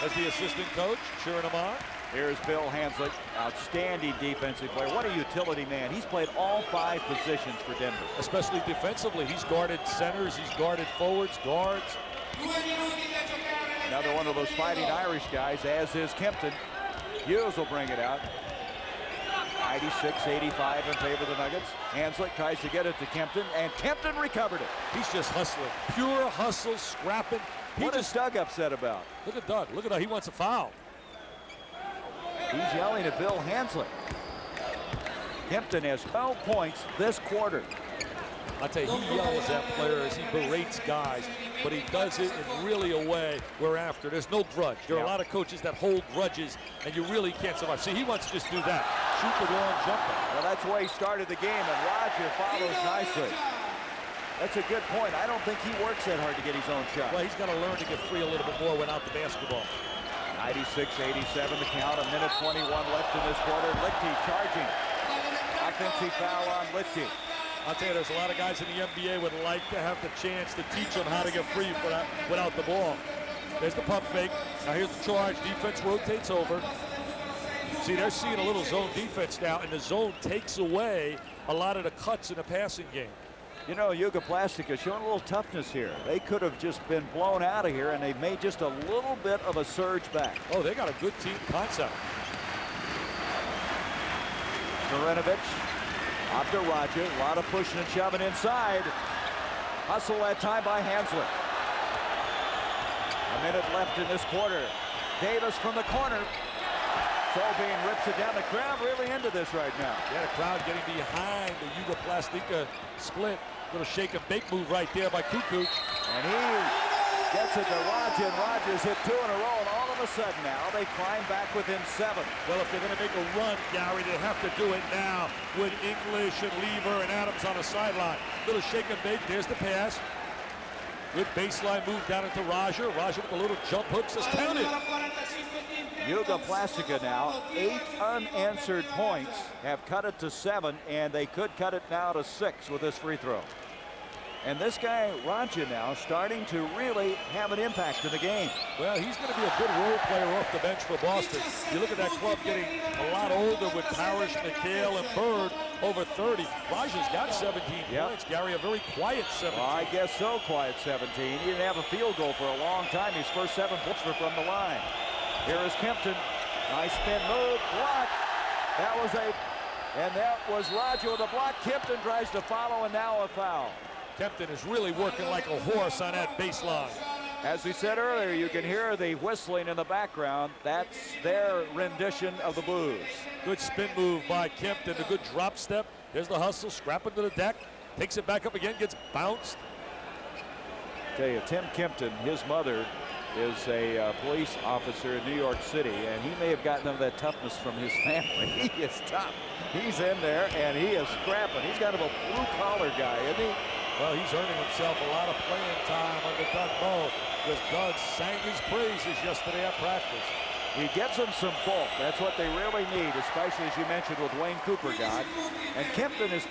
As the assistant coach, cheering him on. Here's Bill Hanslick, outstanding defensive player. What a utility man. He's played all 5 positions for Denver. Especially defensively. He's guarded centers, he's guarded forwards, guards. Another one of those fighting Irish guys, as is Kempton. Hughes will bring it out. 96-85 in favor of the Nuggets. Hanslick tries to get it to Kempton, and Kempton recovered it. He's just hustling. Pure hustle, scrapping. What is Doug upset about? Look at Doug. Look at how he wants a foul. He's yelling at Bill Hanslick. Kempton has 12 points this quarter. I'll tell you, he yells at players, he berates guys, but he does it in really a way where after there's no grudge. There are a lot of coaches that hold grudges, and you really can't survive. See, he wants to just do that. Shoot the long jumper. Well, that's the way he started the game, and Roger follows nicely. That's a good point. I don't think he works that hard to get his own shot. Well, he's got to learn to get free a little bit more without the basketball. 96-87 the count, a minute 21 left in this quarter. Lichty charging. Offensive foul on Lichty. I'll tell you, there's a lot of guys in the NBA would like to have the chance to teach them how to get free without the ball. There's the pump fake. Now here's the charge. Defense rotates over. See, they're seeing a little zone defense now, and the zone takes away a lot of the cuts in the passing game. You know, Jugoplastika showing a little toughness here. They could have just been blown out of here, and they've made just a little bit of a surge back. Oh, they got a good team concept. Marinovic off to Roger. A lot of pushing and shoving inside. Hustle that time by Hanslick. A minute left in this quarter. Davis from the corner. Sobin rips it down. The crowd really into this right now. Yeah, the crowd getting behind the Jugoplastika split. Little shake and bake move right there by Kukoc. And he gets it to Raja, and Rogers hit 2 in a row, and all of a sudden now they climb back within 7. Well, if they're going to make a run, Gary, they have to do it now with English and Lever and Adams on the sideline. Little shake and bake. There's the pass. Good baseline move down into Raja. Raja with a little jump hook. Says count it. Jugoplastika now, 8 unanswered points, have cut it to 7, and they could cut it now to 6 with this free throw. And this guy, Raja, now starting to really have an impact in the game. Well, he's going to be a good role player off the bench for Boston. You look at that club getting a lot older with Parrish, McHale, and Bird over 30. Raja's got 17 points, Gary, a very quiet 17. Well, I guess so, quiet 17. He didn't have a field goal for a long time. His first 7 points were from the line. Here is Kempton. Nice spin move, block. That was Raja with a block. Kempton tries to follow, and now a foul. Kempton is really working like a horse on that baseline. As we said earlier, you can hear the whistling in the background. That's their rendition of the blues. Good spin move by Kempton, a good drop step. There's the hustle, scrapping to the deck, takes it back up again, gets bounced. Tell you, Tim Kempton, his mother is a police officer in New York City, and he may have gotten of that toughness from his family. He is tough. He's in there, and he is scrapping. He's kind of a blue-collar guy, isn't he? Well, he's earning himself a lot of playing time under Doug Moe, because Doug sang his praises yesterday at practice. He gets them some bulk. That's what they really need, especially as you mentioned with Wayne Cooper got. And Kempton is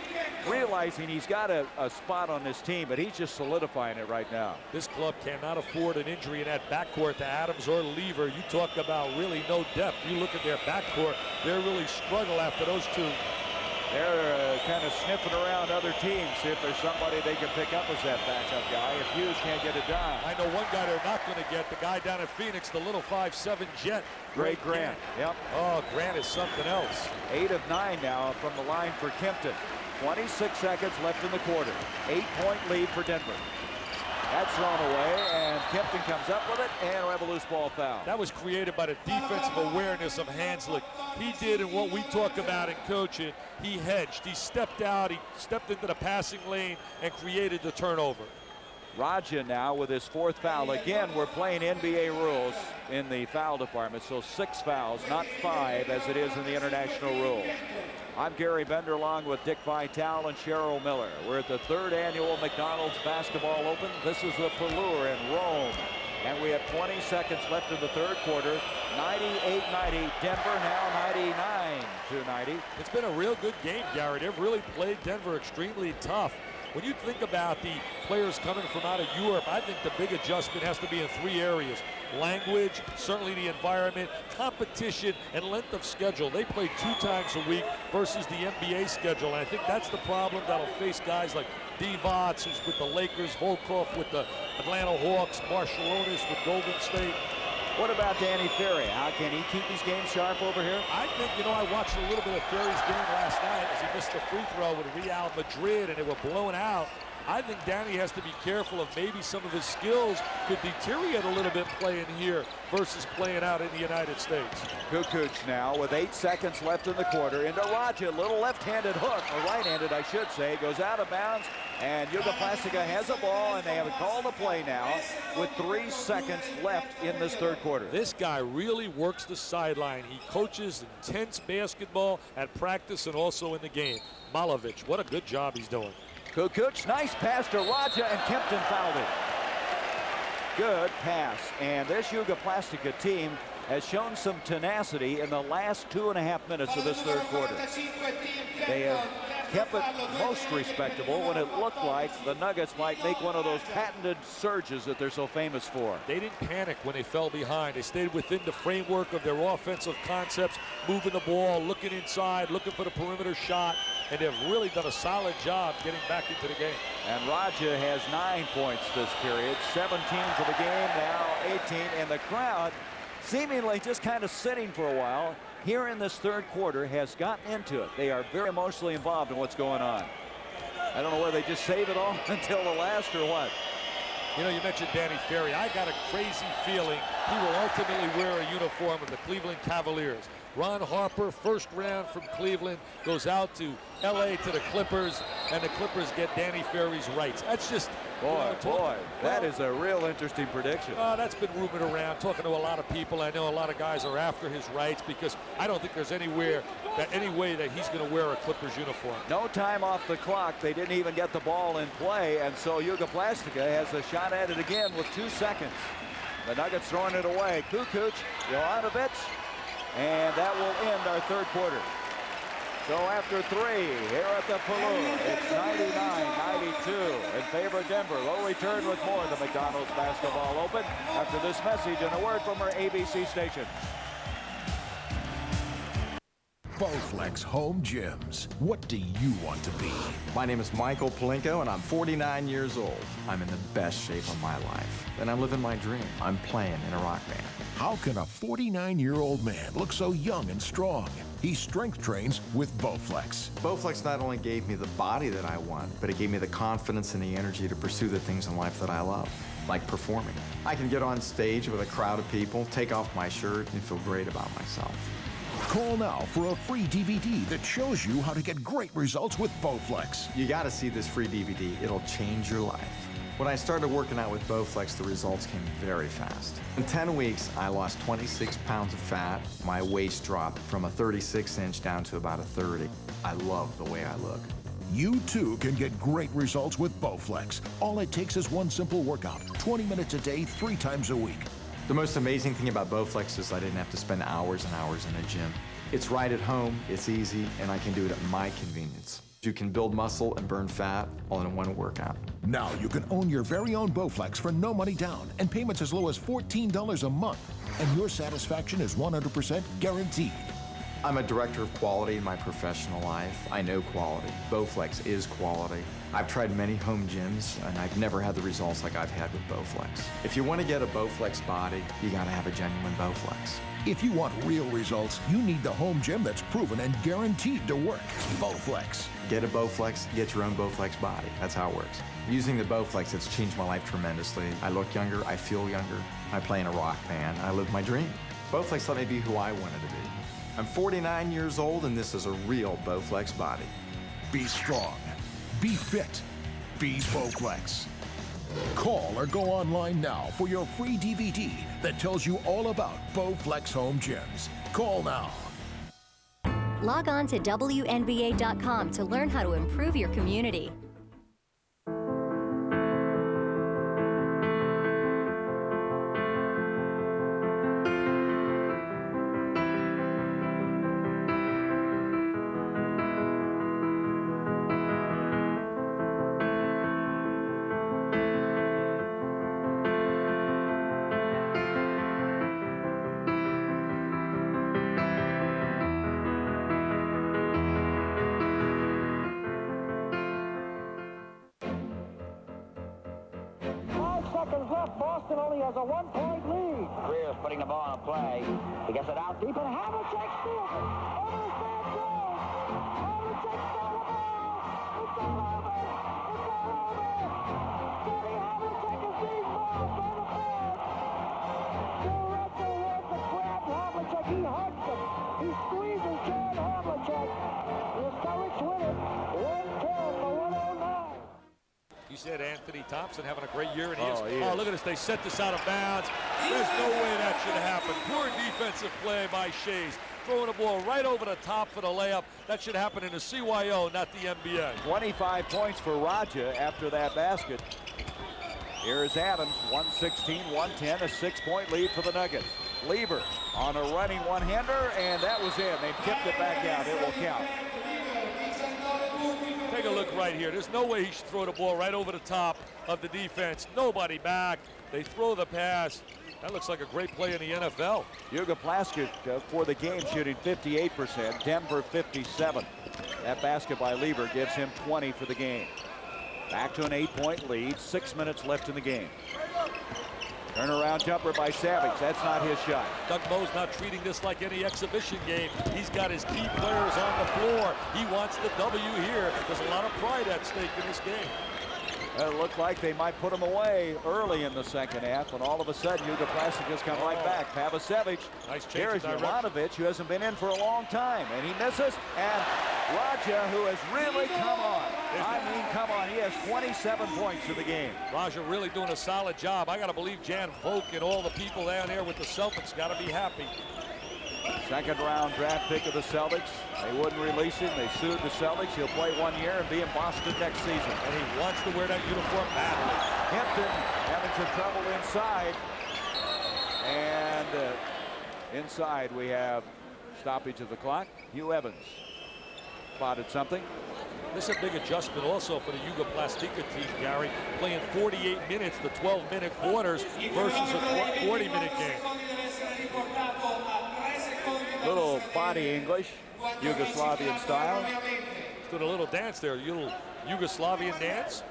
realizing he's got a spot on this team, but he's just solidifying it right now. This club cannot afford an injury in that backcourt to Adams or Lever. You talk about really no depth. You look at their backcourt, they really struggle after those two. They're kind of sniffing around other teams, see if there's somebody they can pick up as that backup guy if Hughes can't get it done. I know one guy they're not going to get, the guy down in Phoenix, the little 5'7" jet. Greg Grant. Yep. Oh, Grant is something else. 8 of 9 now from the line for Kempton. 26 seconds left in the quarter. 8-point lead for Denver. That's thrown away, and Kempton comes up with it, and we have a loose ball foul. That was created by the defensive awareness of Hanslick. He did in what we talk about in coaching. He hedged. He stepped out. He stepped into the passing lane and created the turnover. Raja now with his 4th foul. Again, we're playing NBA rules in the foul department, so 6 fouls, not 5 as it is in the international rules. I'm Gary Bender along with Dick Vitale and Cheryl Miller. We're at the 3rd annual McDonald's Basketball Open. This is the Pallure in Rome. And we have 20 seconds left in the 3rd quarter. 98-90. Denver now 99-90. It's been a real good game, Gary. They've really played Denver extremely tough. When you think about the players coming from out of Europe, I think the big adjustment has to be in 3 areas. Language, certainly the environment, competition, and length of schedule. They play 2 times a week versus the NBA schedule, and I think that's the problem that'll face guys like Divac, who's with the Lakers, Volkov with the Atlanta Hawks, Marshallonis with Golden State. What about Danny Ferry? How can he keep his game sharp over here? I think, I watched a little bit of Ferry's game last night as he missed the free throw with Real Madrid and they were blown out. I think Danny has to be careful of maybe some of his skills could deteriorate a little bit playing here versus playing out in the United States. Kukoc now with 8 seconds left in the quarter into Raja. Little left-handed hook, or right-handed I should say, goes out of bounds. And Jugoplastika has a ball, and they have a call to play now with 3 seconds left in this 3rd quarter. This guy really works the sideline. He coaches intense basketball at practice and also in the game. Malovic, what a good job he's doing. Kukoc, nice pass to Raja, and Kempton fouled it. Good pass, and this Jugoplastika team has shown some tenacity in the last 2.5 minutes of this 3rd quarter. They have kept it most respectable when it looked like the Nuggets might make one of those patented surges that they're so famous for. They didn't panic when they fell behind. They stayed within the framework of their offensive concepts, moving the ball, looking inside, looking for the perimeter shot, and they've really done a solid job getting back into the game. And Raja has 9 points this period, 17 for the game, now 18, and the crowd seemingly just kind of sitting for a while here in this 3rd quarter has gotten into it. They are very emotionally involved in what's going on. I don't know whether they just save it all until the last or what. You mentioned Danny Ferry. I got a crazy feeling he will ultimately wear a uniform of the Cleveland Cavaliers. Ron Harper, 1st round from Cleveland, goes out to L.A. to the Clippers, and the Clippers get Danny Ferry's rights. That's just... Boy, that is a real interesting prediction. That's been rumored around, talking to a lot of people. I know a lot of guys are after his rights because I don't think there's any way that he's going to wear a Clippers uniform. No time off the clock. They didn't even get the ball in play, and so Jugoplastika has a shot at it again with 2 seconds. The Nuggets throwing it away. Kukoc, Jovanovic, and that will end our 3rd quarter. So after 3 here at the Pallure, it's 99-92 in favor of Denver. We'll return with more of the McDonald's Basketball Open after this message and a word from our ABC station. Bowflex Home Gyms. What do you want to be? My name is Michael Palenko, and I'm 49 years old. I'm in the best shape of my life, and I'm living my dream. I'm playing in a rock band. How can a 49-year-old man look so young and strong? He strength trains with Bowflex. Bowflex not only gave me the body that I want, but it gave me the confidence and the energy to pursue the things in life that I love, like performing. I can get on stage with a crowd of people, take off my shirt, and feel great about myself. Call now for a free DVD that shows you how to get great results with Bowflex. You gotta see this free DVD. It'll change your life. When I started working out with Bowflex, the results came very fast. In 10 weeks, I lost 26 pounds of fat. My waist dropped from a 36-inch down to about a 30. I love the way I look. You too can get great results with Bowflex. All it takes is one simple workout, 20 minutes a day, 3 times a week. The most amazing thing about Bowflex is I didn't have to spend hours and hours in a gym. It's right at home, it's easy, and I can do it at my convenience. You can build muscle and burn fat all in one workout. Now you can own your very own Bowflex for no money down and payments as low as $14 a month. And your satisfaction is 100% guaranteed. I'm a director of quality in my professional life. I know quality. Bowflex is quality. I've tried many home gyms, and I've never had the results like I've had with Bowflex. If you want to get a Bowflex body, you got to have a genuine Bowflex. If you want real results, you need the home gym that's proven and guaranteed to work. Bowflex. Get a Bowflex, get your own Bowflex body. That's how it works. Using the Bowflex, it's changed my life tremendously. I look younger, I feel younger. I play in a rock band, I live my dream. Bowflex let me be who I wanted to be. I'm 49 years old, and this is a real Bowflex body. Be strong. Be fit. Be Bowflex. Call or go online now for your free DVD that tells you all about Bowflex home gyms. Call now. Log on to WNBA.com to learn how to improve your community. Boston only has a 1-point lead. Greer's putting the ball in play. He gets it out deep, and Havlicek steals it. Overstand goal. Havlicek stole the ball. It's all over. It's all over. Gary Havlicek is being mauled by the fans. Joe Russell wants to grab Havlicek. He hugs him. He squeezes John Havlicek. The Celtics win it. 110 to 109. You said Anthony Thompson having a great year, and he is. He Oh, is. look at this. They set this out of bounds. There's no way that should have happened. Poor defensive play by Shays. Throwing the ball right over the top for the layup. That should happen in the CYO, not the NBA. 25 points for Raja after that basket. Here's Adams, 116-110, a 6-point lead for the Nuggets. Lieber on a running one-hander, and that was in. They tipped it back out. It will count. Take a look right here. There's no way he should throw the ball right over the top of the defense. Nobody back. They throw the pass. That looks like a great play in the NFL. Jugoplastika for the game shooting 58%, Denver 57. That basket by Lieber gives him 20 for the game. Back to an 8-point lead, 6 minutes left in the game. Turnaround jumper by Savage. That's not his shot. Doug Moe's not treating this like any exhibition game. He's got his key players on the floor. He wants the W here. There's a lot of pride at stake in this game. It looked like they might put him away early in the second half, and all of a sudden, Jugoplastica's come right back. Pavicevic. Nice change Here's of direction. Jovanovic, who hasn't been in for a long time, and he misses. And Raja, who has really come on. I mean, come on. He has 27 points in the game. Raja really doing a solid job. I got to believe Jan Volk and all the people down there with the Celtics got to be happy. Second round draft pick of the Celtics. They wouldn't release him. They sued the Celtics. He'll play 1 year and be in Boston next season. And he wants to wear that uniform badly. Hampton having some trouble inside. And inside we have stoppage of the clock. Hugh Evans spotted something. This is a big adjustment also for the Jugoplastika team, Gary. Playing 48 minutes, the 12-minute quarters versus a 40-minute game. Little body English, Yugoslavian style. Doing a little dance there, a little Yugoslavian dance.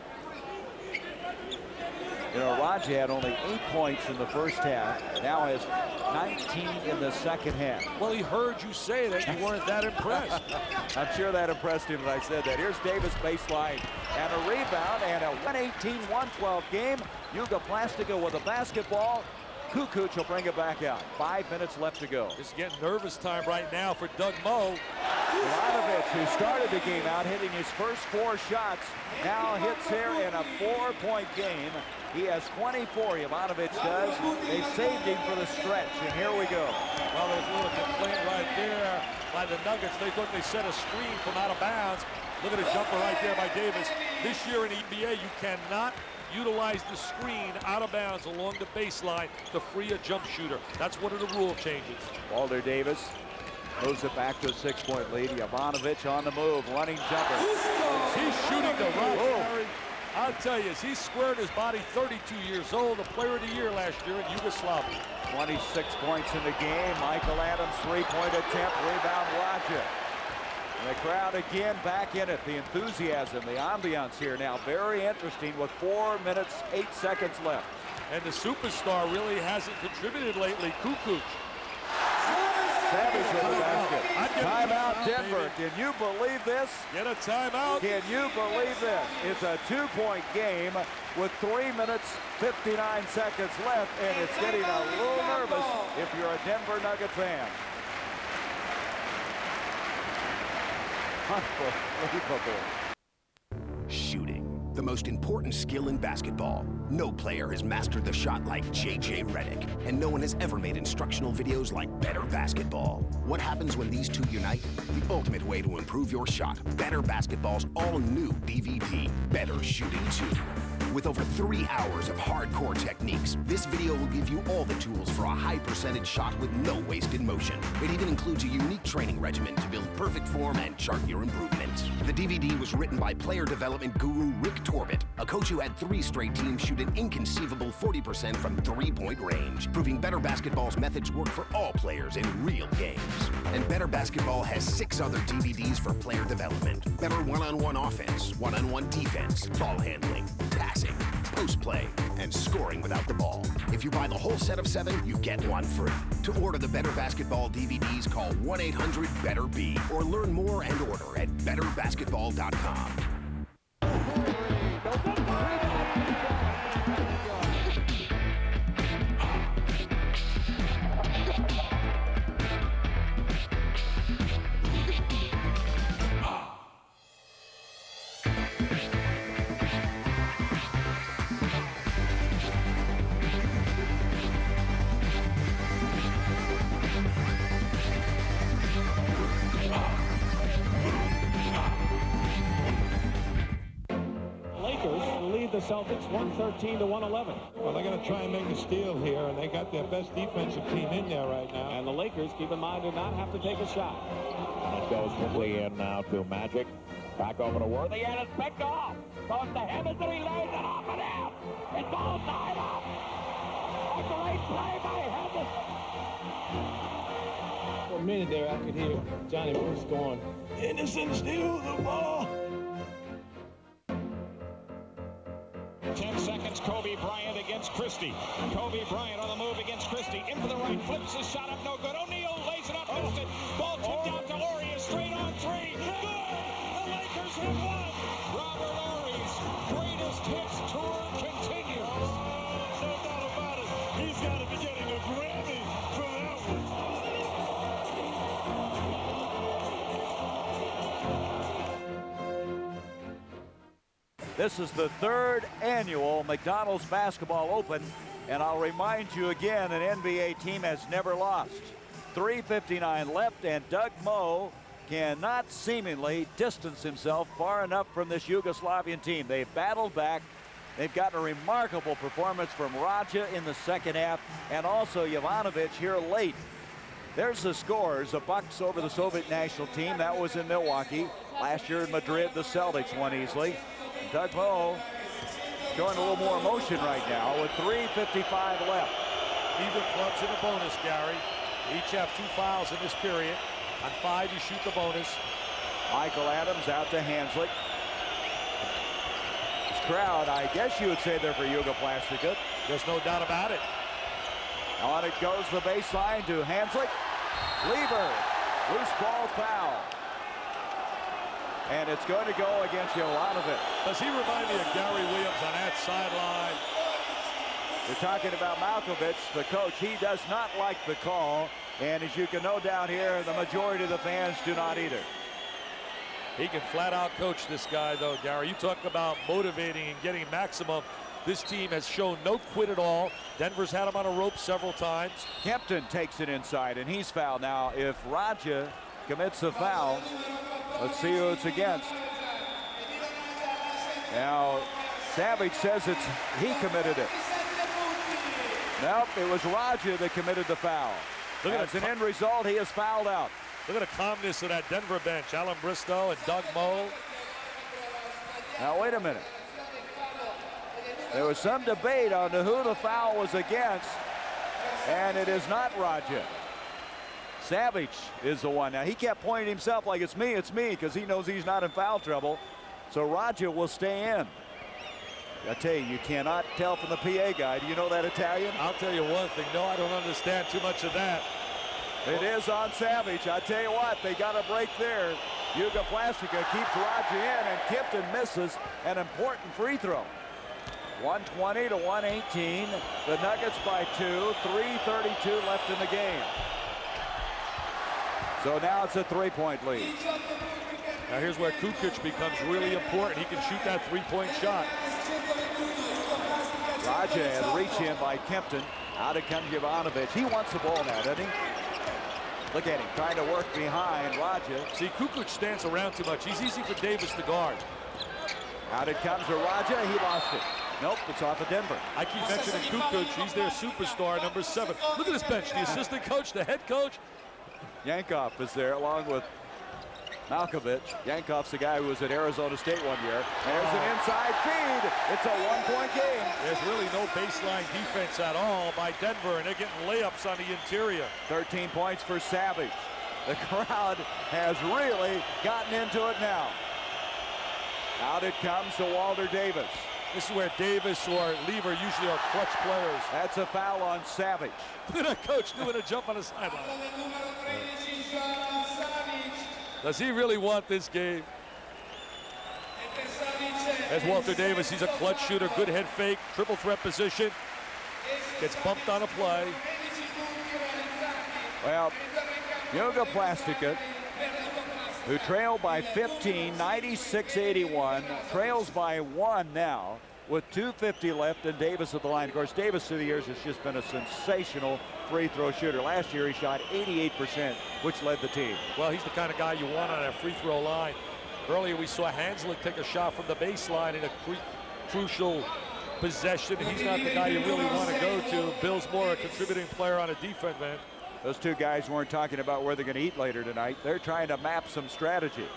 You know, Raja had only 8 points in the first half. Now has 19 in the second half. Well, he heard you say that. You weren't that impressed. I'm sure that impressed him when I said that. Here's Davis baseline and a rebound and a 118-112 game. Jugoplastika with a basketball. Kukoc will bring it back out. 5 minutes left to go. It's getting nervous time right now for Doug Moe. Jovanovic, who started the game out hitting his first 4 shots, now hits here in a 4-point game. He has 24, Jovanovic does. They saved him for the stretch, and here we go. Well, there's a little complaint right there by the Nuggets. They thought they set a screen from out of bounds. Look at a jumper right there by Davis. This year in EBA, you cannot utilize the screen out of bounds along the baseline to free a jump shooter. That's one of the rule changes. Walter Davis moves it back to a 6-point lead. Jovanovic on the move, running jumper. He's shooting the rock, Harry. I'll tell you, he squared his body, 32 years old, the player of the year last year in Yugoslavia. 26 points in the game. Michael Adams, three-point attempt, rebound Raja. And the crowd again back in it. The enthusiasm, the ambiance here now very interesting with 4 minutes, 8 seconds left. And the superstar really hasn't contributed lately, Kukoc. Savage with the basket. Timeout, Denver. Baby. Can you believe this? Get a timeout. Can you believe this? It's a 2-point game with 3 minutes, 59 seconds left, and it's getting a little nervous if you're a Denver Nugget fan. Unbelievable. Shooting, the most important skill in basketball. No player has mastered the shot like J.J. Redick, and no one has ever made instructional videos like Better Basketball. What happens when these two unite? The ultimate way to improve your shot. Better Basketball's all-new DVD, Better Shooting 2. With over 3 hours of hardcore techniques, this video will give you all the tools for a high percentage shot with no wasted motion. It even includes a unique training regimen to build perfect form and chart your improvement. The DVD was written by player development guru Rick Torbett, a coach who had 3 straight teams shoot an inconceivable 40% from three-point range, proving Better Basketball's methods work for all players in real games. And Better Basketball has 6 other DVDs for player development. Better one-on-one offense, one-on-one defense, ball handling, passing, post-play, and scoring without the ball. If you buy the whole set of 7, you get 1 free. To order the Better Basketball DVDs, call 1-800-BETTER-B or learn more and order at betterbasketball.com. The Celtics 113 to 111. Well, they're going to try and make a steal here, and they got their best defensive team in there right now. And the Lakers, keep in mind, do not have to take a shot. It goes quickly in now to Magic. Back over to Worthy, and it's picked off. Goes to Hammonds, and he lays it off and out. It's all tied up. A great play by Hammonds. For a minute there, I could hear Johnny Bruce going, Henderson steals the ball. 10 seconds, Kobe Bryant against Christie. Kobe Bryant on the move against Christie. In for the right, flips his shot up, no good. O'Neal lays it up, missed it. Ball tipped out to Horry, straight on 3. Good! The Lakers have won! Robert Horry's greatest hits tour continues. No doubt about it. He's got to be getting a Grammy for that one. This is the 3rd annual McDonald's Basketball Open, and I'll remind you again, an NBA team has never lost. 3:59 left, and Doug Moe cannot seemingly distance himself far enough from this Yugoslavian team. They've battled back. They've gotten a remarkable performance from Raja in the second half, and also Jovanovic here late. There's the scores. The Bucks over the Soviet national team. That was in Milwaukee. Last year in Madrid, the Celtics won easily. Doug Moe showing a little more emotion right now with 3:55 left. Neither club's in a bonus, Gary. Each have 2 fouls in this period. On 5, you shoot the bonus. Michael Adams out to Hanslick. This crowd, I guess you would say they're for Jugoplastika. There's no doubt about it. On it goes the baseline to Hanslick. Lever, loose ball foul. And it's going to go against Jovanovic. Does he remind me of Gary Williams on that sideline? We're talking about Malkovich, the coach. He does not like the call. And as you can know down here, the majority of the fans do not either. He can flat out coach this guy, though, Gary. You talk about motivating and getting maximum. This team has shown no quit at all. Denver's had him on a rope several times. Kempton takes it inside, and he's fouled. Now, if Raja commits the foul, let's see who it's against. Now, Savage says he committed it. Nope, it was Raja that committed the foul. Look at As an end result, he is fouled out. Look at the calmness of that Denver bench. Alan Bristow and Doug Moe. Now, wait a minute. There was some debate on who the foul was against, and it is not Raja. Savage is the one. Now, he kept pointing himself like it's me, because he knows he's not in foul trouble. So Raja will stay in. I tell you, you cannot tell from the PA guy. Do you know that Italian? I'll tell you one thing. No, I don't understand too much of that. It is on Savage. I tell you what, they got a break there. Jugoplastika keeps Raja in, and Kipton misses an important free throw. 120 to 118. The Nuggets by 2. 3:32 left in the game. So now it's a three-point lead. Now here's where Kukoc becomes really important. He can shoot that three-point shot. Raja had reach in by Kempton. Out it comes Jovanovic. He wants the ball now, doesn't he? Look at him trying to work behind Raja. See, Kukoc stands around too much. He's easy for Davis to guard. Out it comes to Raja. He lost it. Nope, it's off of Denver. I keep mentioning Kukoc. He's their superstar, number 7. Look at this bench. The assistant coach, the head coach. Yankov is there along with Malkovich. Yankov's the guy who was at Arizona State one year. There's an inside feed. It's a one-point game. There's really no baseline defense at all by Denver, and they're getting layups on the interior. 13 points for Savage. The crowd has really gotten into it now. Out it comes to Walter Davis. This is where Davis or Lever usually are clutch players. That's a foul on Savage. Look at that coach doing a jump on the sideline. Does he really want this game? As Walter Davis, he's a clutch shooter, good head fake, triple threat position. Gets bumped on a play. Well, Jugoplastika, who trailed by 15, 96-81, trails by 1 now with 2:50 left, and Davis at the line. Of course, Davis through the years has just been a sensational free throw shooter. Last year he shot 88%, which led the team. Well, he's the kind of guy you want on that free throw line. Earlier we saw Hanslick take a shot from the baseline in a crucial possession. He's not the guy you really want to go to. Bill's more a contributing player on a defense end. Those two guys weren't talking about where they're going to eat later tonight. They're trying to map some strategy.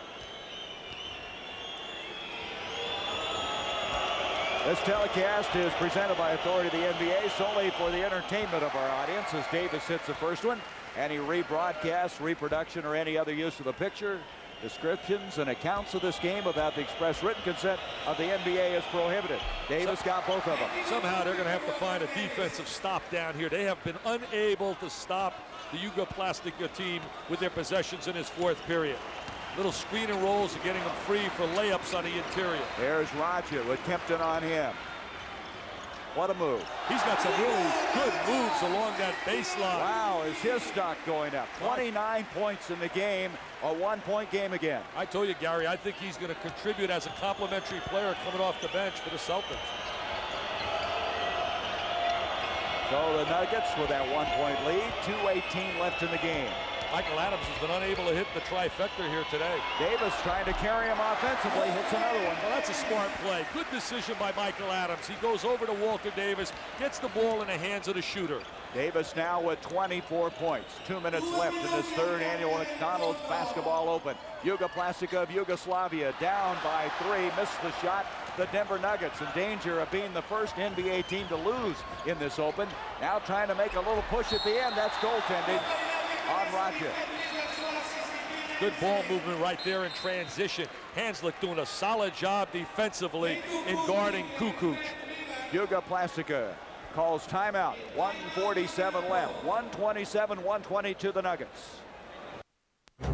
This telecast is presented by authority of the NBA solely for the entertainment of our audience as Davis hits the first one. Any rebroadcast, reproduction, or any other use of the picture, descriptions, and accounts of this game without the express written consent of the NBA is prohibited. Davis got both of them. Somehow they're going to have to find a defensive stop down here. They have been unable to stop the Jugoplastika team with their possessions in his fourth period. Little screen and rolls are getting them free for layups on the interior. There's Raja with Kempton on him. What a move. He's got some really good moves along that baseline. Wow, is his stock going up. 29 points in the game, a one-point game again. I told you, Gary, I think he's going to contribute as a complimentary player coming off the bench for the Celtics. So the Nuggets with that one-point lead, 2:18 left in the game. Michael Adams has been unable to hit the trifecta here today. Davis trying to carry him offensively, hits another one. Well, that's a smart play. Good decision by Michael Adams. He goes over to Walter Davis, gets the ball in the hands of the shooter. Davis now with 24 points. 2 minutes left in this third annual McDonald's Basketball Open. Jugoplastika of Yugoslavia down by 3, missed the shot. The Denver Nuggets in danger of being the first NBA team to lose in this Open. Now trying to make a little push at the end. That's goaltending on Raja. Good ball movement right there in transition. Hanslick doing a solid job defensively in guarding Kukoc. Jugoplastika calls timeout. 1:47 left. 127-122 the Nuggets.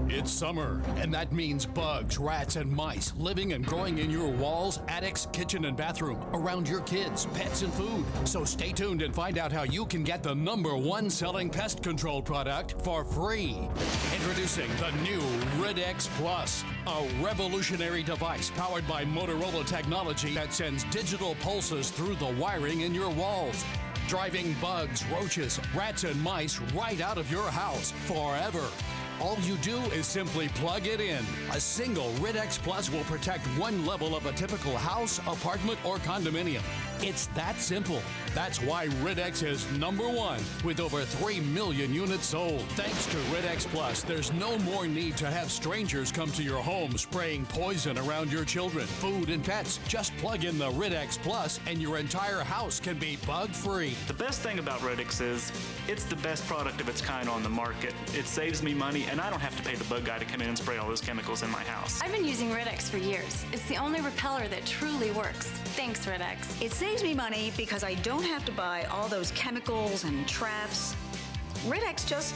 It's summer, and that means bugs, rats, and mice living and growing in your walls, attics, kitchen, and bathroom, around your kids, pets, and food. So stay tuned and find out how you can get the #1 selling pest control product for free. Introducing the new Rid-X Plus, a revolutionary device powered by Motorola technology that sends digital pulses through the wiring in your walls, driving bugs, roaches, rats, and mice right out of your house forever. All you do is simply plug it in. A single Rid-X Plus will protect one level of a typical house, apartment, or condominium. It's that simple. That's why Rid-X is #1 with over 3 million units sold. Thanks to Rid-X Plus, there's no more need to have strangers come to your home spraying poison around your children, food, and pets. Just plug in the Rid-X Plus and your entire house can be bug-free. The best thing about Rid-X is it's the best product of its kind on the market. It saves me money, and I don't have to pay the bug guy to come in and spray all those chemicals in my house. I've been using Rid-X for years. It's the only repeller that truly works. Thanks, Rid-X. It saves me money because I don't have to buy all those chemicals and traps. Rid-X just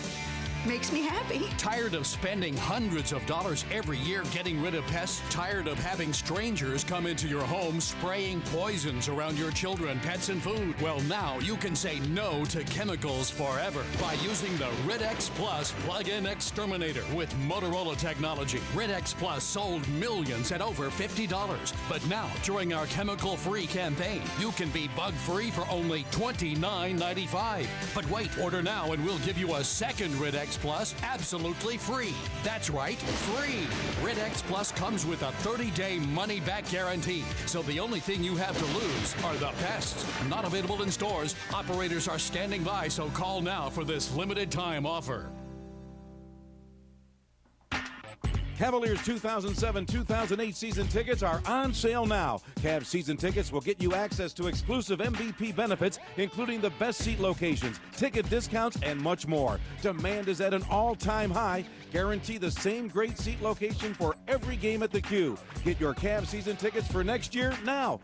makes me happy. Tired of spending hundreds of dollars every year getting rid of pests? Tired of having strangers come into your home spraying poisons around your children, pets, and food? Well, now you can say no to chemicals forever by using the Rid-X Plus plug-in exterminator with Motorola technology. Rid-X Plus sold millions at over $50. But now, during our chemical-free campaign, you can be bug-free for only $29.95. But wait, order now and we'll give you a second Rid-X Plus absolutely free. That's right, free. Rid-X Plus comes with a 30-day money-back guarantee, so the only thing you have to lose are the pests. Not available in stores. Operators are standing by, so call now for this limited-time offer. Cavaliers 2007-2008 season tickets are on sale now. Cavs season tickets will get you access to exclusive MVP benefits, including the best seat locations, ticket discounts, and much more. Demand is at an all-time high. Guarantee the same great seat location for every game at the Q. Get your Cavs season tickets for next year now.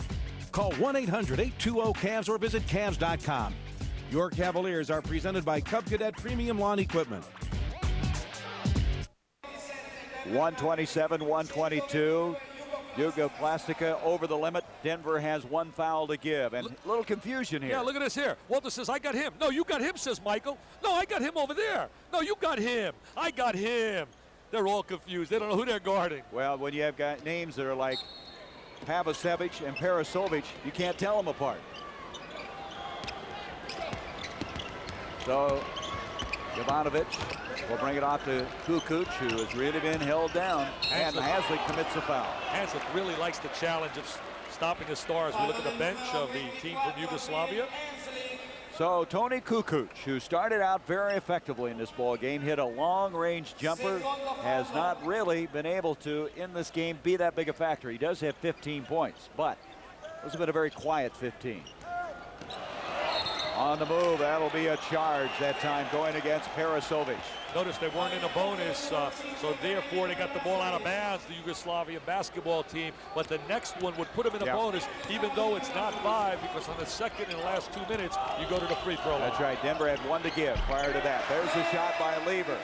Call 1-800-820-CAVS or visit Cavs.com. Your Cavaliers are presented by Cub Cadet Premium Lawn Equipment. 127-122. Jugoplastika over the limit. Denver has one foul to give, and a little confusion here. Yeah, look at this here. Walter says, I got him. No, you got him, says Michael. No, I got him over there. No, you got him. I got him. They're all confused. They don't know who they're guarding. Well, when you have got names that are like Pavasevich and Parasovic, you can't tell them apart. So, Jovanovic will bring it off to Kukoc, who has really been held down, and Hazlitt commits the foul. Hazlitt really likes the challenge of stopping the stars. We look at the bench of the team from Yugoslavia. So Toni Kukoc, who started out very effectively in this ball game, hit a long-range jumper, has not really been able to, in this game, be that big a factor. He does have 15 points, but this has been a very quiet 15. On the move, that'll be a charge that time going against Parasovic. Notice they weren't in a bonus, so therefore they got the ball out of bounds, the Yugoslavian basketball team. But the next one would put them in a bonus, even though it's not 5, because on the second and last 2 minutes, you go to the free throw line. That's right. Denver had 1 to give prior to that. There's the shot by Lever.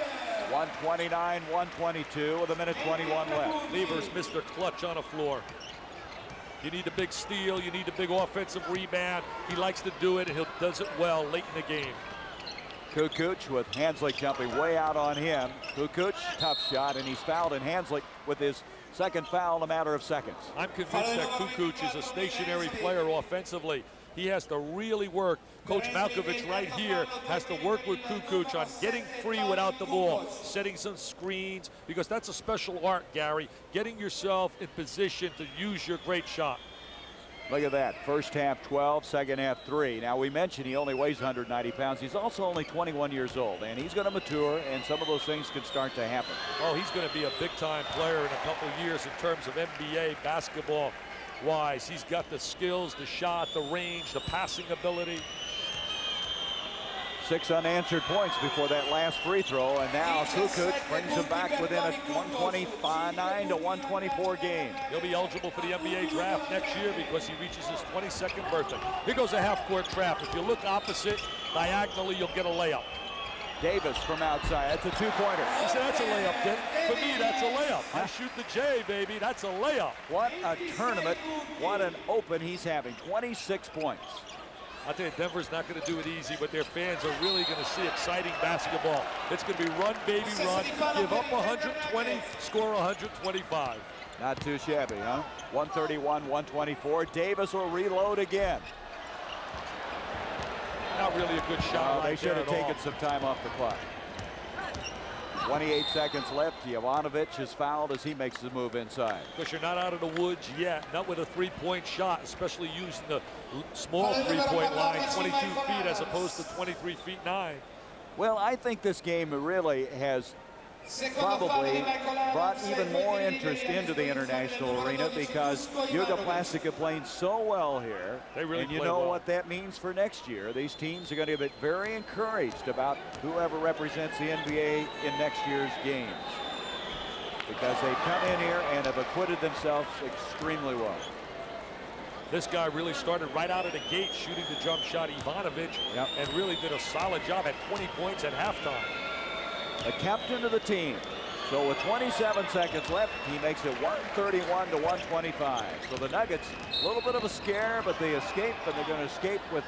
129-122 with 1:21 left. Lever's Mr. Clutch on the floor. You need a big steal. You need a big offensive rebound. He likes to do it, and he does it well late in the game. Kukoc with Hanslick jumping way out on him. Kukoc, tough shot, and he's fouled, and Hanslick with his second foul in a matter of seconds. I'm convinced that Kukoc is a stationary player offensively. He has to really work. Coach Malkovich right here has to work with Kukoc on getting free without the ball, setting some screens, because that's a special art, Gary, getting yourself in position to use your great shot. Look at that. First half 12, second half 3. Now, we mentioned he only weighs 190 pounds. He's also only 21 years old, and he's going to mature, and some of those things can start to happen. Oh, he's going to be a big-time player in a couple years in terms of NBA basketball-wise. He's got the skills, the shot, the range, the passing ability. 6 unanswered points before that last free throw, and now Kukoc brings him back within a 129-124 game. He'll be eligible for the NBA draft next year because he reaches his 22nd birthday. Here goes a half-court trap. If you look opposite, diagonally, you'll get a layup. Davis from outside. That's a 2-pointer. He said, that's a layup, Dick. For me, that's a layup. I shoot the J, baby. That's a layup. What a tournament. What an open he's having. 26 points. I'll tell you, Denver's not going to do it easy, but their fans are really going to see exciting basketball. It's going to be run, baby, run. Give up 120, score 125. Not too shabby, huh? 131-124. Davis will reload again. Not really a good shot. They should have taken some time off the clock. 28 seconds left. Jovanovic is fouled as he makes the move inside. Because you're not out of the woods yet, not with a three-point shot, especially using the small three-point line, 22 feet as opposed to 23 feet 9. Well, I think this game really has probably brought even more interest into the international arena because Jugoplastika playing so well here. They really and you play know well. what that means for next year. These teams are going to get very encouraged about whoever represents the NBA in next year's games because they come in here and have acquitted themselves extremely well. This guy really started right out of the gate shooting the jump shot, Ivanovic, and really did a solid job at 20 points at halftime. The captain of the team. So with 27 seconds left, he makes it 131 to 125. So the Nuggets, a little bit of a scare, but they escape, and they're going to escape with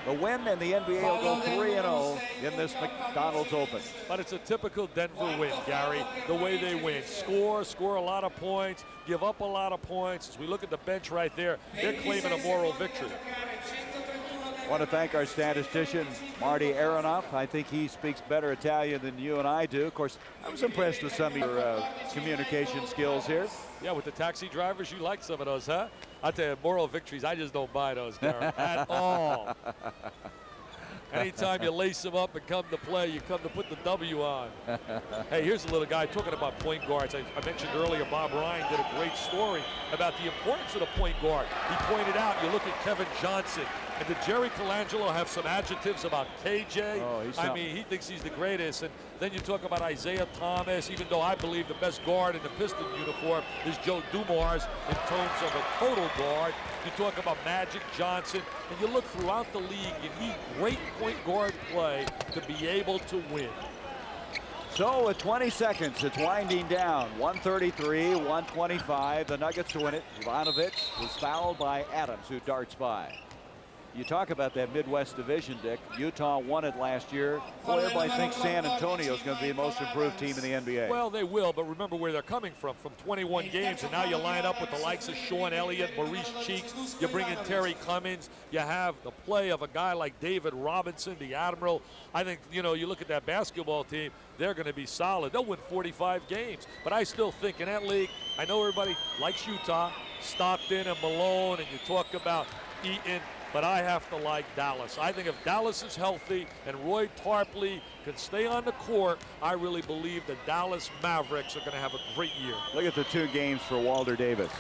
the win, and the NBA will go 3-0 in this McDonald's Open. But it's a typical Denver win, Gary, the way they win. Score a lot of points, give up a lot of points. As we look at the bench right there, they're claiming a moral victory. I want to thank our statistician, Marty Aronoff. I think he speaks better Italian than you and I do. Of course, I was impressed with some of your communication skills here. Yeah, with the taxi drivers, you like some of those, huh? I tell you, moral victories, I just don't buy those, Gary, at all. Anytime you lace them up and come to play, you come to put the W on. Hey, here's a little guy talking about point guards. I mentioned earlier, Bob Ryan did a great story about the importance of the point guard. He pointed out, you look at Kevin Johnson, and did Jerry Colangelo have some adjectives about KJ? Oh, I mean, he thinks he's the greatest. And then you talk about Isaiah Thomas, even though I believe the best guard in the Piston uniform is Joe Dumars in terms of a total guard. You talk about Magic Johnson, and you look throughout the league, you need great point guard play to be able to win. So with 20 seconds, it's winding down. 133, 125. The Nuggets to win it. Ivanovic was fouled by Adams, who darts by. You talk about that Midwest division, Dick. Utah won it last year. Boy, everybody thinks San Antonio is going to be the most improved team in the NBA. Well, they will, but remember where they're coming from 21 games, and now you line up with the likes of Sean Elliott, Maurice Cheeks. You bring in Terry Clemens. You have the play of a guy like David Robinson, the Admiral. I think, you know, you look at that basketball team, they're going to be solid. They'll win 45 games, but I still think in that league, I know everybody likes Utah, Stockton and Malone, and you talk about Eaton, but I have to like Dallas. I think if Dallas is healthy and Roy Tarpley can stay on the court, I really believe the Dallas Mavericks are going to have a great year. Look at the 2 games for Walter Davis.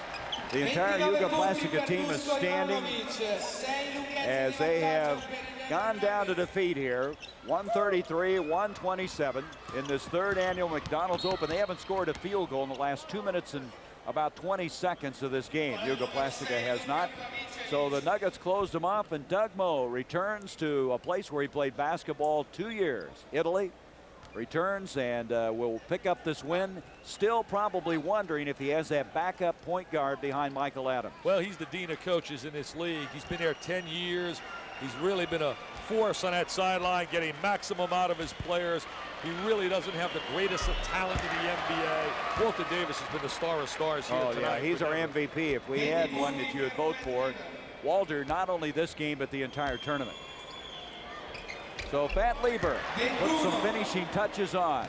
The entire Jugoplastika team is standing as they have gone down to defeat here. 133, 127 in this 3rd annual McDonald's Open. They haven't scored a field goal in the last 2 minutes and about 20 seconds of this game. Jugoplastika has not. So the Nuggets closed them off, and Doug Moe returns to a place where he played basketball 2 years. Italy returns and will pick up this win, still probably wondering if he has that backup point guard behind Michael Adams. Well, he's the dean of coaches in this league. He's been there 10 years. He's really been a force on that sideline, getting maximum out of his players. He really doesn't have the greatest of talent in the NBA. Walter Davis has been the star of stars here tonight. Yeah, he's our MVP. If we had one that you would vote for, Walter, not only this game, but the entire tournament. So Pat Lieber puts some finishing touches on.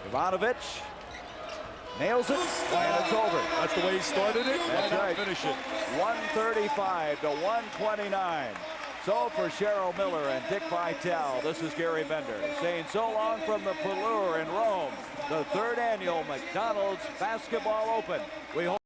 Ivanovic nails it, and it's over. That's the way he started it. That's right. Finish it. 135 to 129. So for Cheryl Miller and Dick Vitale, this is Gary Bender saying so long from the Pallure in Rome, the 3rd annual McDonald's Basketball Open. We hope